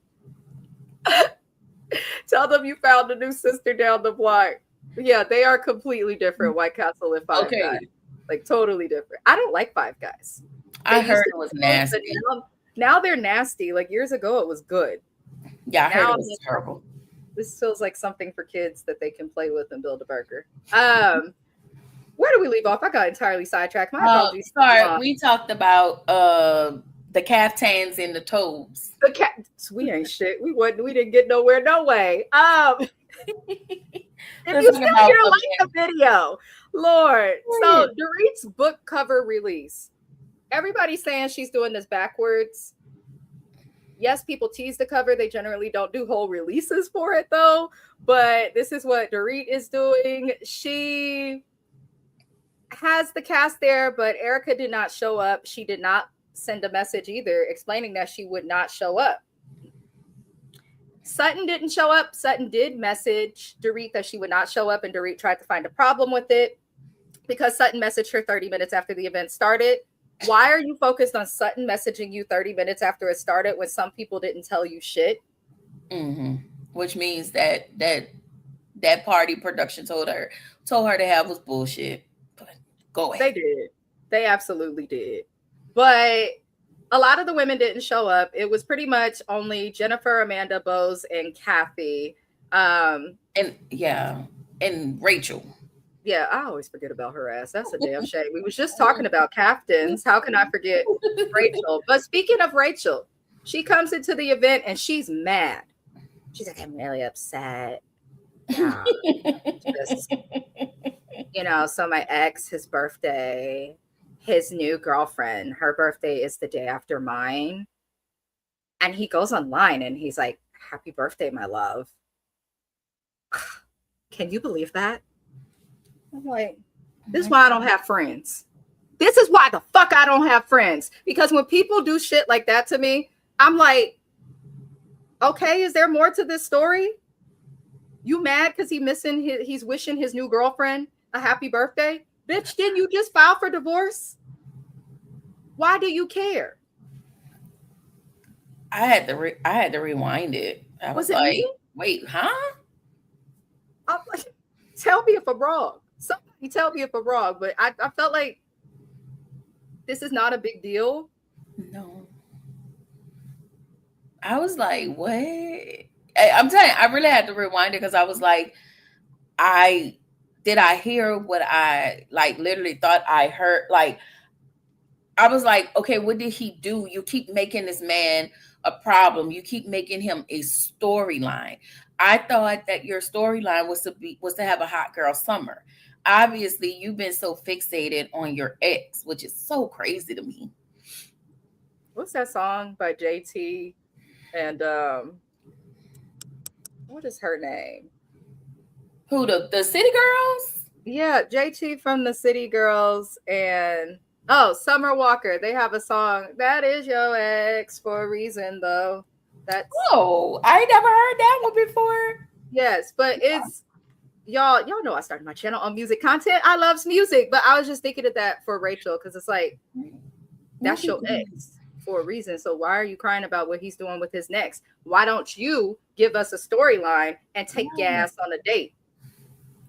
Tell them you found a new sister down the block. Yeah, they are completely different. White Castle and Five Guys, like totally different. I don't like Five Guys. I heard it was nasty. Now they're nasty. Like years ago, it was good. Yeah, I heard it was terrible. This feels like something for kids that they can play with and build a burger. Where do we leave off? I got entirely sidetracked. My apologies. Sorry, we talked about the caftans and the toes. The cats. We ain't shit. We didn't get nowhere. No way. If you still here, like the video, Lord. So Dorit's book cover release. Everybody's saying she's doing this backwards. Yes, people tease the cover. They generally don't do whole releases for it though. But this is what Dorit is doing. She has the cast there, but Erica did not show up. She did not send a message either explaining that she would not show up. Sutton didn't show up. Sutton did message Dorit that she would not show up, and Dorit tried to find a problem with it because Sutton messaged her 30 minutes after the event started. Why are you focused on Sutton messaging you 30 minutes after it started when some people didn't tell you shit? Mm-hmm. Which means that party production told her to have was bullshit. But go ahead. They did. They absolutely did. But a lot of the women didn't show up. It was pretty much only Jennifer, Amanda, Bose, and Kathy. And Rachel. Yeah, I always forget about her ass. That's a damn shame. We was just talking about captains. How can I forget Rachel? But speaking of Rachel, she comes into the event and she's mad. She's like, I'm really upset. So my ex, his birthday, his new girlfriend, her birthday is the day after mine. And he goes online and he's like, happy birthday, my love. Can you believe that? I'm like, this is why I don't have friends. This is why the fuck I don't have friends. Because when people do shit like that to me, I'm like, okay, is there more to this story? You mad because he's wishing his new girlfriend a happy birthday? Bitch, didn't you just file for divorce? Why do you care? I had to rewind it. I was like, me? Wait, huh? I'm like, tell me if I'm wrong. Somebody tell me if I'm wrong. But I felt like this is not a big deal. No. I was like, what? I'm telling you, I really had to rewind it because I was like, did I hear what I literally thought I heard? Like, I was like, okay, what did he do? You keep making this man a problem. You keep making him a storyline. I thought that your storyline was to have a hot girl summer. Obviously, you've been so fixated on your ex, which is so crazy to me. What's that song by JT and what is her name? Who, the City Girls? Yeah, JT from the City Girls and Summer Walker. They have a song, That Is Your Ex for a Reason, though. I never heard that one before. Yes, but it's y'all know I started my channel on music content. I love music, but I was just thinking of that for Rachel because it's like, that's your ex for a reason. So why are you crying about what he's doing with his next? Why don't you give us a storyline and take gas on a date?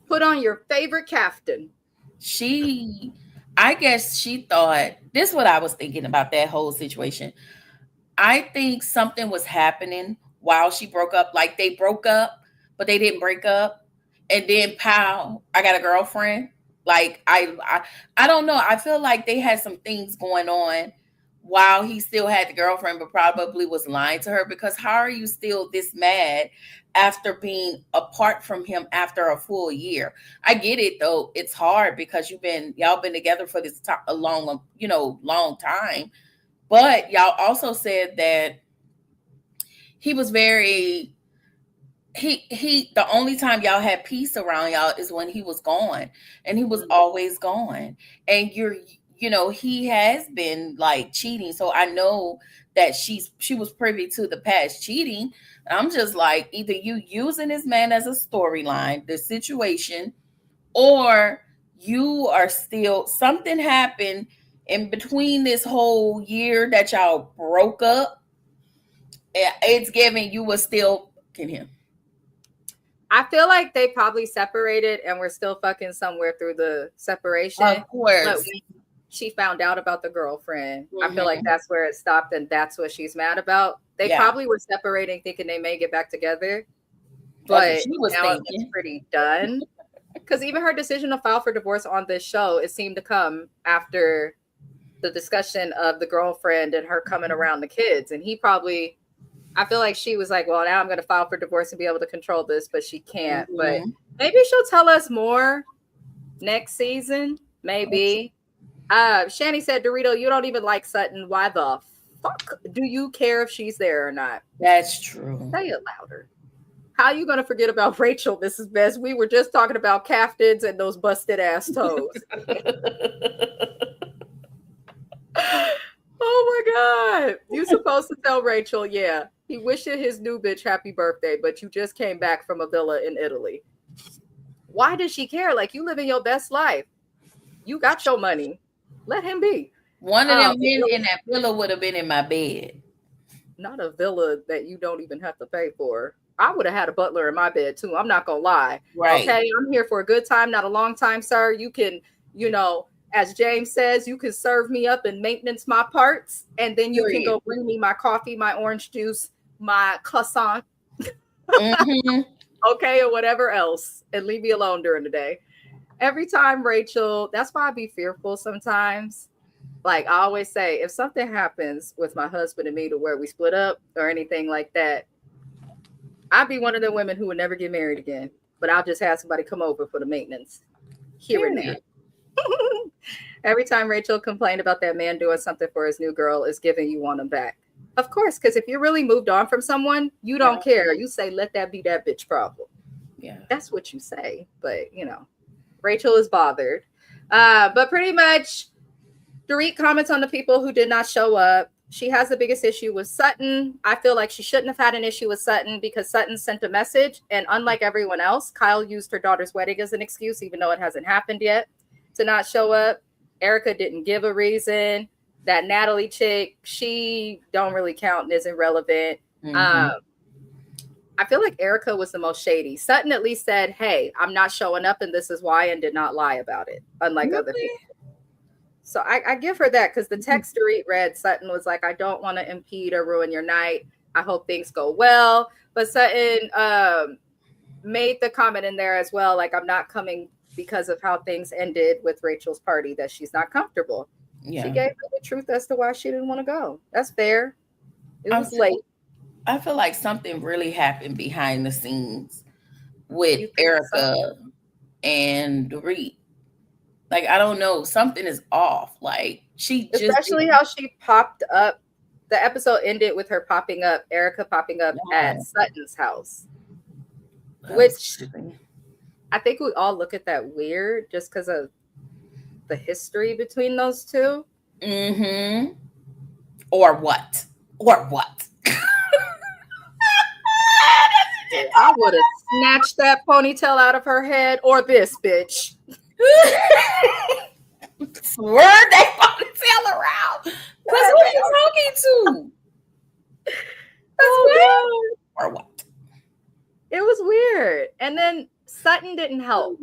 Put on your favorite kaftan. I guess she thought, this is what I was thinking about that whole situation. I think something was happening while she broke up. Like they broke up, but they didn't break up. And then pow, I got a girlfriend. Like I don't know. I feel like they had some things going on while he still had the girlfriend, but probably was lying to her, because how are you still this mad after being apart from him after a full year. I get it though. It's hard because y'all been together for this a long time. But y'all also said that he was very the only time y'all had peace around y'all is when he was gone, and he was always gone. And he has been like cheating. So I know that she was privy to the past cheating. I'm just like, either you using this man as a storyline, the situation, or you are still, something happened in between this whole year that y'all broke up. It's giving you was still fucking him. I feel like they probably separated and we're still fucking somewhere through the separation. Of course. But when she found out about the girlfriend, I feel like that's where it stopped, and that's what she's mad about. They probably were separating, thinking they may get back together. But now it's pretty done. Because even her decision to file for divorce on this show, it seemed to come after the discussion of the girlfriend and her coming around the kids. And I feel like she was like, well, now I'm going to file for divorce and be able to control this, but she can't. But maybe she'll tell us more next season. Maybe. Shani said, Dorito, you don't even like Sutton. Why the fuck do you care if she's there or not? That's true. Say it louder. How are you going to forget about Rachel, Mrs. Best? We were just talking about caftans and those busted ass toes. Oh my God. You're supposed to tell Rachel, yeah, he wishes his new bitch happy birthday, but you just came back from a villa in Italy. Why does she care? Like, you living your best life. You got your money. Let him be. One of them men in that villa would have been in my bed. Not a villa that you don't even have to pay for. I would have had a butler in my bed too. I'm not going to lie. Right. Okay. I'm here for a good time, not a long time, sir. You can, as James says, you can serve me up and maintenance my parts. And then you can go bring me my coffee, my orange juice, my croissant. Okay. Or whatever else. And leave me alone during the day. Every time Rachel, that's why I be fearful sometimes. Like I always say, if something happens with my husband and me to where we split up or anything like that, I'd be one of the women who would never get married again, but I'll just have somebody come over for the maintenance here and there. Every time Rachel complained about that man doing something for his new girl is giving you want him back. Of course, because if you really moved on from someone, you don't care. You say, let that be that bitch problem. Yeah. That's what you say. But, Rachel is bothered. But pretty much, Dorit comments on the people who did not show up. She has the biggest issue with Sutton. I feel like she shouldn't have had an issue with Sutton because Sutton sent a message. And unlike everyone else, Kyle used her daughter's wedding as an excuse, even though it hasn't happened yet, to not show up. Erica didn't give a reason. That Natalie chick, she don't really count and isn't relevant. I feel like Erica was the most shady. Sutton at least said, hey, I'm not showing up and this is why, and did not lie about it, unlike other people. So I give her that because the text Dorit read, Sutton was like, I don't want to impede or ruin your night. I hope things go well. But Sutton made the comment in there as well, like, I'm not coming because of how things ended with Rachel's party, that she's not comfortable. Yeah. She gave her the truth as to why she didn't want to go. That's fair. It was late. I feel like something really happened behind the scenes with Erica and Dorit. Like, I don't know. Something is off. Like, especially how she popped up. The episode ended with her popping up, Erica popping up at Sutton's house. Which I think we all look at that weird just because of the history between those two. Or what? I would have snatched that ponytail out of her head, or this bitch. Swerve that ponytail around. Because who are you talking to? Or what? It was weird. And then Sutton didn't help.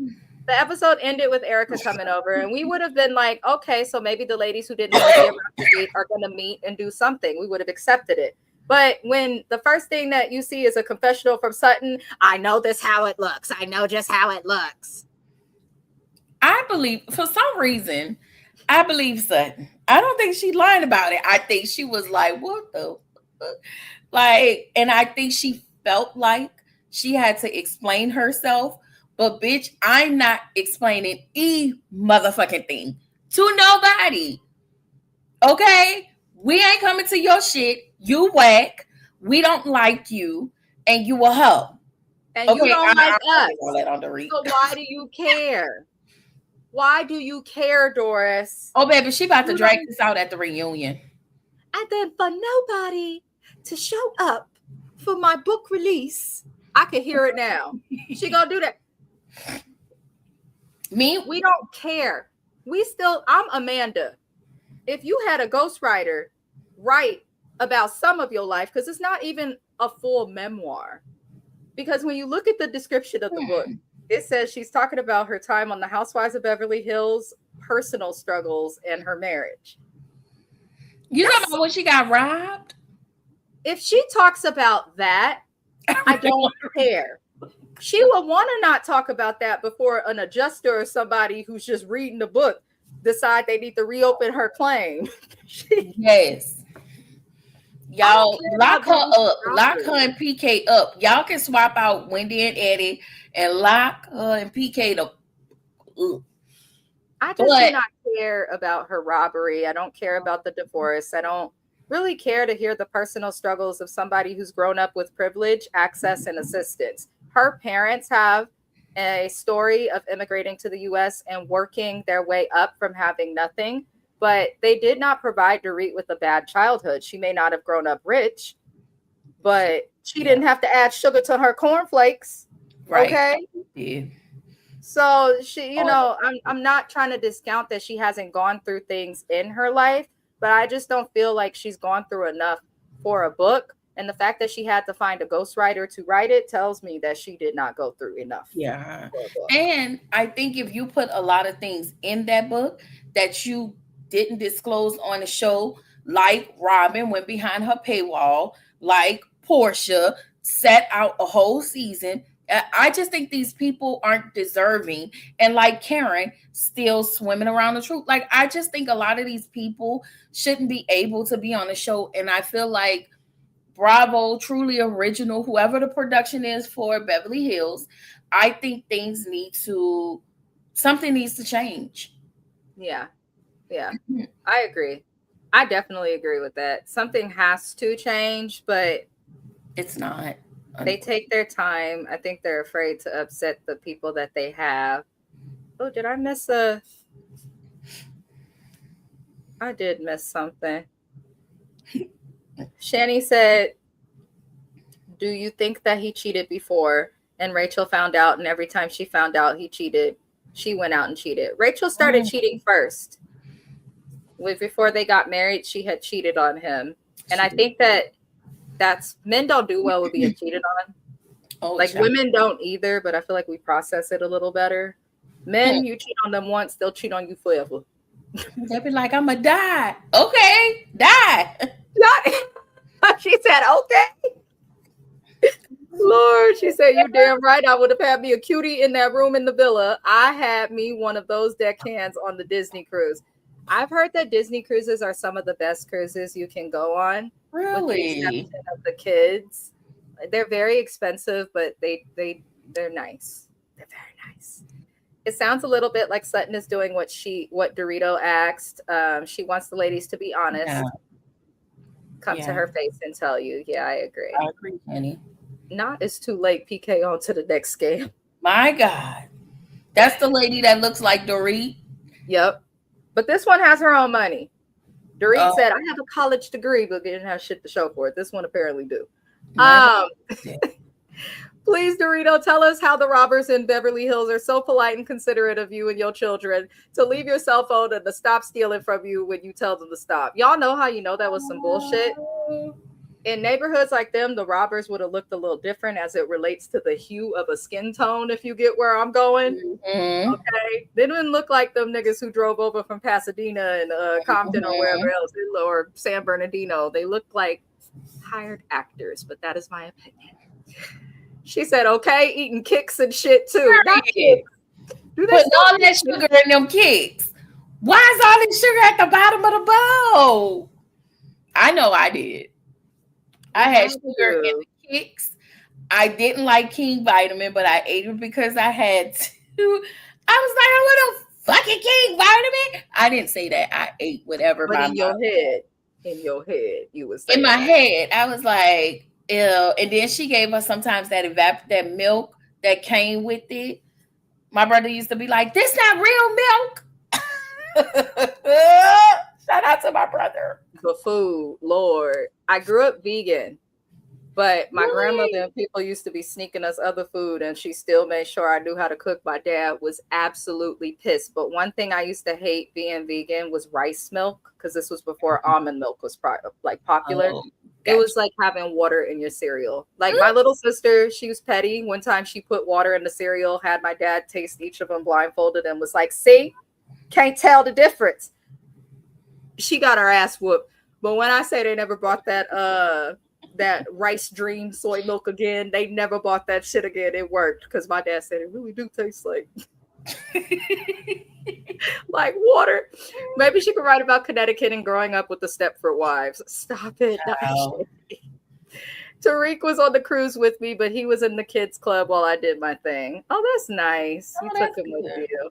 The episode ended with Erica coming over, and we would have been like, okay, so maybe the ladies who didn't want to be around to meet are going to meet and do something. We would have accepted it. But when the first thing that you see is a confessional from Sutton, I know this how it looks. I know just how it looks. I believe, for some reason, I believe Sutton. I don't think she lied about it. I think she was like, what the fuck? Like, and I think she felt like she had to explain herself. But bitch, I'm not explaining motherfucking thing to nobody. Okay? We ain't coming to your shit. You whack. We don't like you. And you a hoe. And you don't like us. So why do you care? Why do you care, Doris? Oh, baby, she about to drag this out at the reunion. And then for nobody to show up for my book release, I can hear it now. She gonna do that. We don't care. I'm Amanda. If you had a ghostwriter write about some of your life, because it's not even a full memoir. Because when you look at the description of the book, it says she's talking about her time on the Housewives of Beverly Hills, personal struggles, and her marriage. You talking about when she got robbed? If she talks about that, I don't care. She will want to not talk about that before an adjuster or somebody who's just reading the book decide they need to reopen her claim. Yes. Y'all lock her up. Lock her and PK up. Y'all can swap out Wendy and Eddie and lock her and PK up. I just do not care about her robbery. I don't care about the divorce. I don't really care to hear the personal struggles of somebody who's grown up with privilege, access, and assistance. Her parents have a story of immigrating to the U.S. and working their way up from having nothing, but they did not provide Dorit with a bad childhood. She may not have grown up rich, but she didn't have to add sugar to her cornflakes. Right. Okay. Yeah. So she, I'm not trying to discount that she hasn't gone through things in her life, but I just don't feel like she's gone through enough for a book. And the fact that she had to find a ghostwriter to write it tells me that she did not go through enough. Yeah. And I think if you put a lot of things in that book that you didn't disclose on the show, like Robin went behind her paywall, like Portia set out a whole season, I just think these people aren't deserving. And like Karen, still swimming around the truth. Like, I just think a lot of these people shouldn't be able to be on the show. And I feel like Bravo, Truly Original, whoever the production is for Beverly Hills, I think something needs to change. Yeah. Yeah. I agree. I definitely agree with that. Something has to change, but it's not. They take their time. I think they're afraid to upset the people that they have. Oh, did I miss I did miss something. Shani said, do you think that he cheated before and Rachel found out, and every time she found out he cheated, she went out and cheated? Rachel started cheating first. Before they got married, she had cheated on him. And I think that's men don't do well with being cheated on. Women don't either, but I feel like we process it a little better. Men, you cheat on them once, they'll cheat on you forever. They'll be like, I'm gonna die. Okay, die. She said, okay. Lord, she said, you damn right. I would have had me a cutie in that room in the villa. I had me one of those deckhands on the Disney cruise. I've heard that Disney cruises are some of the best cruises you can go on. Really? With the exception of the kids. They're very expensive, but they're nice. They're very nice. It sounds a little bit like Sutton is doing what Dorito asked. She wants the ladies to be honest. Yeah. Come to her face and tell you. Yeah, I agree. I agree, Penny. Not it's too late. PK on to the next game. My God. That's the lady that looks like Dorit. Yep. But this one has her own money. Dorit said, I have a college degree, but didn't have shit to show for it. This one apparently do. Please, Dorito, tell us how the robbers in Beverly Hills are so polite and considerate of you and your children to leave your cell phone and to stop stealing from you when you tell them to stop. Y'all know how you know that was some bullshit? In neighborhoods like them, the robbers would have looked a little different as it relates to the hue of a skin tone, if you get where I'm going. Mm-hmm. Okay. They didn't look like them niggas who drove over from Pasadena and Compton or wherever else, or San Bernardino. They looked like hired actors, but that is my opinion. She said, okay, eating kicks and shit too. Not kicks. Put all that sugar in them kicks. Why is all this sugar at the bottom of the bowl? I know I did. I had sugar in the kicks. I didn't like King Vitamin, but I ate it because I had to. I was like, I want a fucking King Vitamin. I didn't say that. I ate whatever But my in your mom. head, you was In saying my that. head, I was like, ew. And then she gave us sometimes that milk that came with it. My brother used to be like, "This not real milk." Shout out to my brother. The food, Lord. I grew up vegan, but my grandmother Really? and people used to be sneaking us other food, and she still made sure I knew how to cook. My dad was absolutely pissed. But one thing I used to hate being vegan was rice milk, because this was before almond milk was popular. Oh, It gotcha. was like having water in your cereal. Like my little sister, she was petty. One time she put water in the cereal, had my dad taste each of them blindfolded, and was like, "See, can't tell the difference." She got her ass whooped. But when I say they never bought that rice dream soy milk again, they never bought that shit again. It worked because my dad said it really do taste like water. Maybe she could write about Connecticut and growing up with the Stepford wives. Stop it. Wow. Tariq was on the cruise with me, but he was in the kids club while I did my thing. Oh, that's nice. Oh, You took that's him with good. you.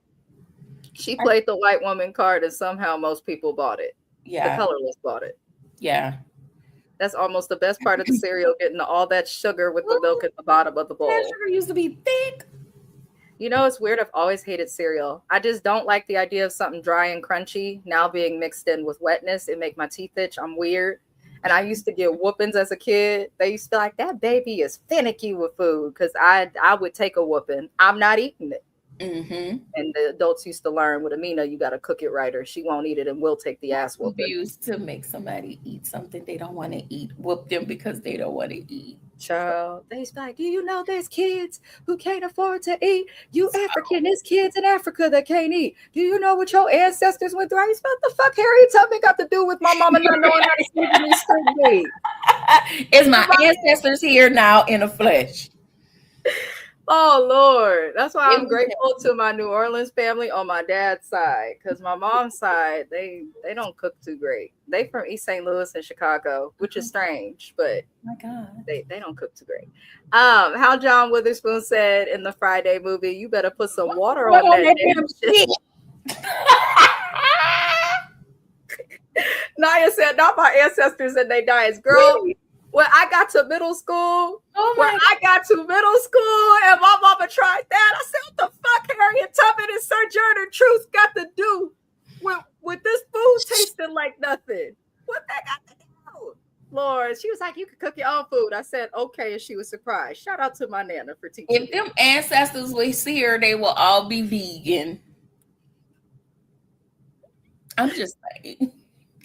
She played the white woman card, and somehow most people bought it. The Yeah. colorless bought it. Yeah. That's almost the best part of the cereal, getting all that sugar with the milk at the bottom of the That bowl. sugar used to be thick. You know, it's weird. I've always hated cereal. I just don't like the idea of something dry and crunchy now being mixed in with wetness. It make my teeth itch. I'm weird. And I used to get whoopings as a kid. They used to be like, that baby is finicky with food, because I would take a whooping. I'm not eating it. Mm-hmm. And the adults used to learn with Amina, you got to cook it right or she won't eat it and we'll take the ass whooping. Used to make somebody eat something they don't want to eat, whoop them because they don't want to eat. Child, they used to be like, do you know there's kids who can't afford to eat? You African, there's kids in Africa that can't eat. Do you know what your ancestors went through? I used to be like, what the fuck Harriet Tubman got to do with my mama not knowing how to season these string beans? Is my ancestors here now in the flesh? Oh Lord, that's why It I'm was grateful to my New Orleans family on my dad's side, because my mom's side they don't cook too great. They from East St. Louis and Chicago, which is strange, but oh my God. they don't cook too great. How John Witherspoon said in the Friday movie, you better put some water on that damn shit. Naya said, not my ancestors and they diets. Girl, Really? when I got to middle school, Oh when my I got to middle school and my mama tried that, I said, what the fuck Harriet Tubman and Sojourner Truth got to do with this food tasting like nothing? What that got to do? Lord, she was like, you can cook your own food. I said, okay, and she was surprised. Shout out to my Nana for teaching If me. them ancestors was here, they will all be vegan. I'm just saying.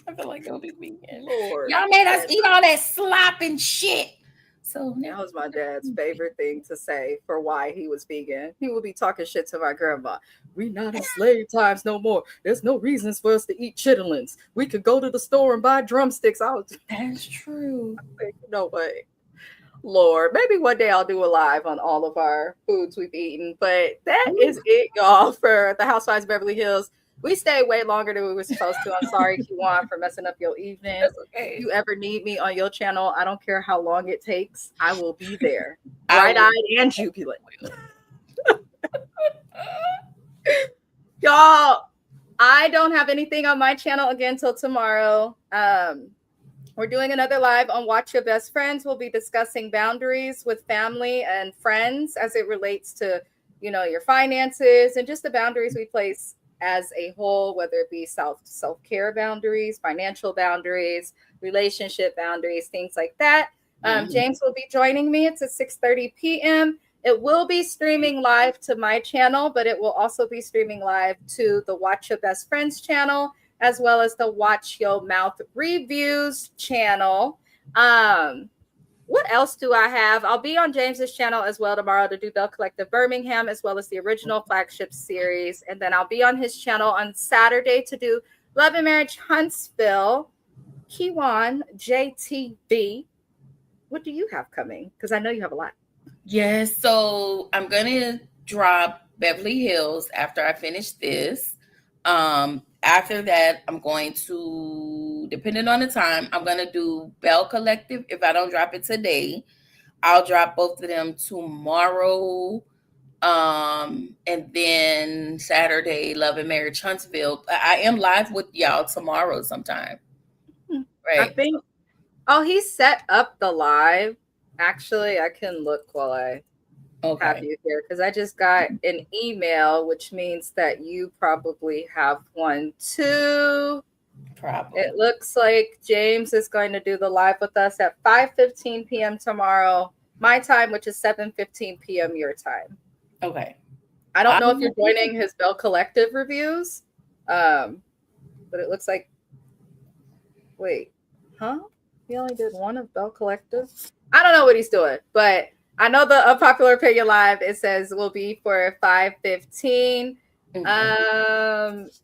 I feel like they'll be vegan. Lord, Y'all made us eat all that slop and shit. So that was my dad's favorite thing to say for why he was vegan. He would be talking shit to my grandma. We not in slave times no more. There's no reasons for us to eat chitlins. We could go to the store and buy drumsticks. that's true. No way. Lord, maybe one day I'll do a live on all of our foods we've eaten. But that is it, y'all, for the Housewives of Beverly Hills. We stayed way longer than we were supposed to. I'm sorry, Kiwan, for messing up your evening. That's okay. If you ever need me on your channel, I don't care how long it takes. I will be there, bright-eyed and jubilant. Y'all, I don't have anything on my channel again till tomorrow. We're doing another live on Watch Your Best Friends. We'll be discussing boundaries with family and friends as it relates to, your finances and just the boundaries we place as a whole, whether it be self-care boundaries, financial boundaries, relationship boundaries, things like that. James will be joining me. It's at 6:30 p.m. It will be streaming live to my channel, but it will also be streaming live to the Watch Your Best Friends channel, as well as the Watch Your Mouth Reviews channel. What else do I have? I'll be on James's channel as well tomorrow to do Bell Collective Birmingham, as well as the original flagship series. And then I'll be on his channel on Saturday to do Love and Marriage Huntsville. Kiwan, JTV. What do you have coming? Because I know you have a lot. Yes, so I'm gonna drop Beverly Hills after I finish this. After that, I'm going to, depending on the time, I'm gonna do Bell Collective if I don't drop it today. I'll drop both of them tomorrow. And then Saturday, Love and Marriage Huntsville. I am live with y'all tomorrow sometime. Right. I think, oh, he set up the live. Actually, I can look while I have you here because I just got an email, which means that you probably have one too. Probably. It looks like James is going to do the live with us at 5:15 p.m. tomorrow, my time, which is 7:15 p.m. your time. Okay. I don't know if you're joining his Bell Collective reviews, but it looks like. Wait, huh? He only did one of Bell Collective. I don't know what he's doing, but I know the Unpopular Opinion Live, it says will be for 5:15.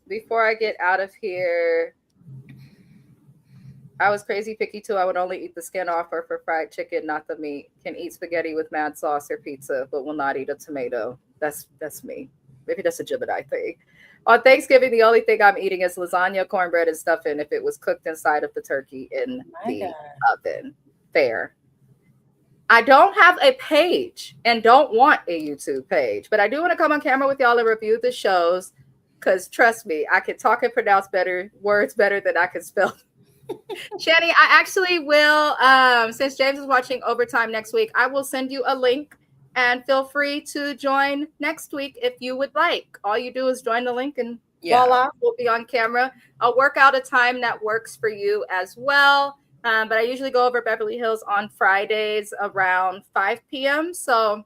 Before I get out of here, I was crazy picky too. I would only eat the skin off her for fried chicken, not the meat. Can eat spaghetti with mad sauce or pizza, but will not eat a tomato. That's me. Maybe that's a Gemini thing. On Thanksgiving, the only thing I'm eating is lasagna, cornbread, and stuffing if it was cooked inside of the turkey in the oven. Fair. I don't have a page and don't want a YouTube page, but I do want to come on camera with y'all and review the shows because trust me, I can talk and pronounce words better than I can spell. Shani, I actually will, since James is watching Overtime next week, I will send you a link and feel free to join next week if you would like. All you do is join the link and voila, we'll be on camera. I'll work out a time that works for you as well. But I usually go over Beverly Hills on Fridays around 5 p.m. So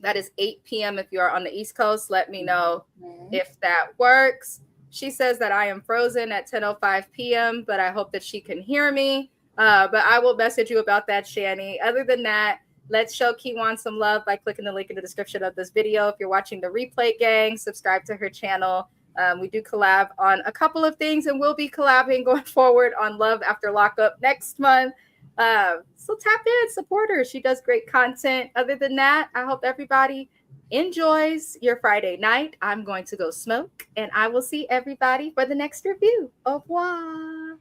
that is 8 p.m. if you are on the East Coast. Let me know if that works. She says that I am frozen at 10:05 p.m., but I hope that she can hear me. But I will message you about that, Shani. Other than that, let's show Kiwan some love by clicking the link in the description of this video. If you're watching the replay, gang, subscribe to her channel. We do collab on a couple of things, and we'll be collabing going forward on Love After Lockup next month. So tap in, support her. She does great content. Other than that, I hope everybody enjoys your Friday night. I'm going to go smoke, and I will see everybody for the next review. Au revoir.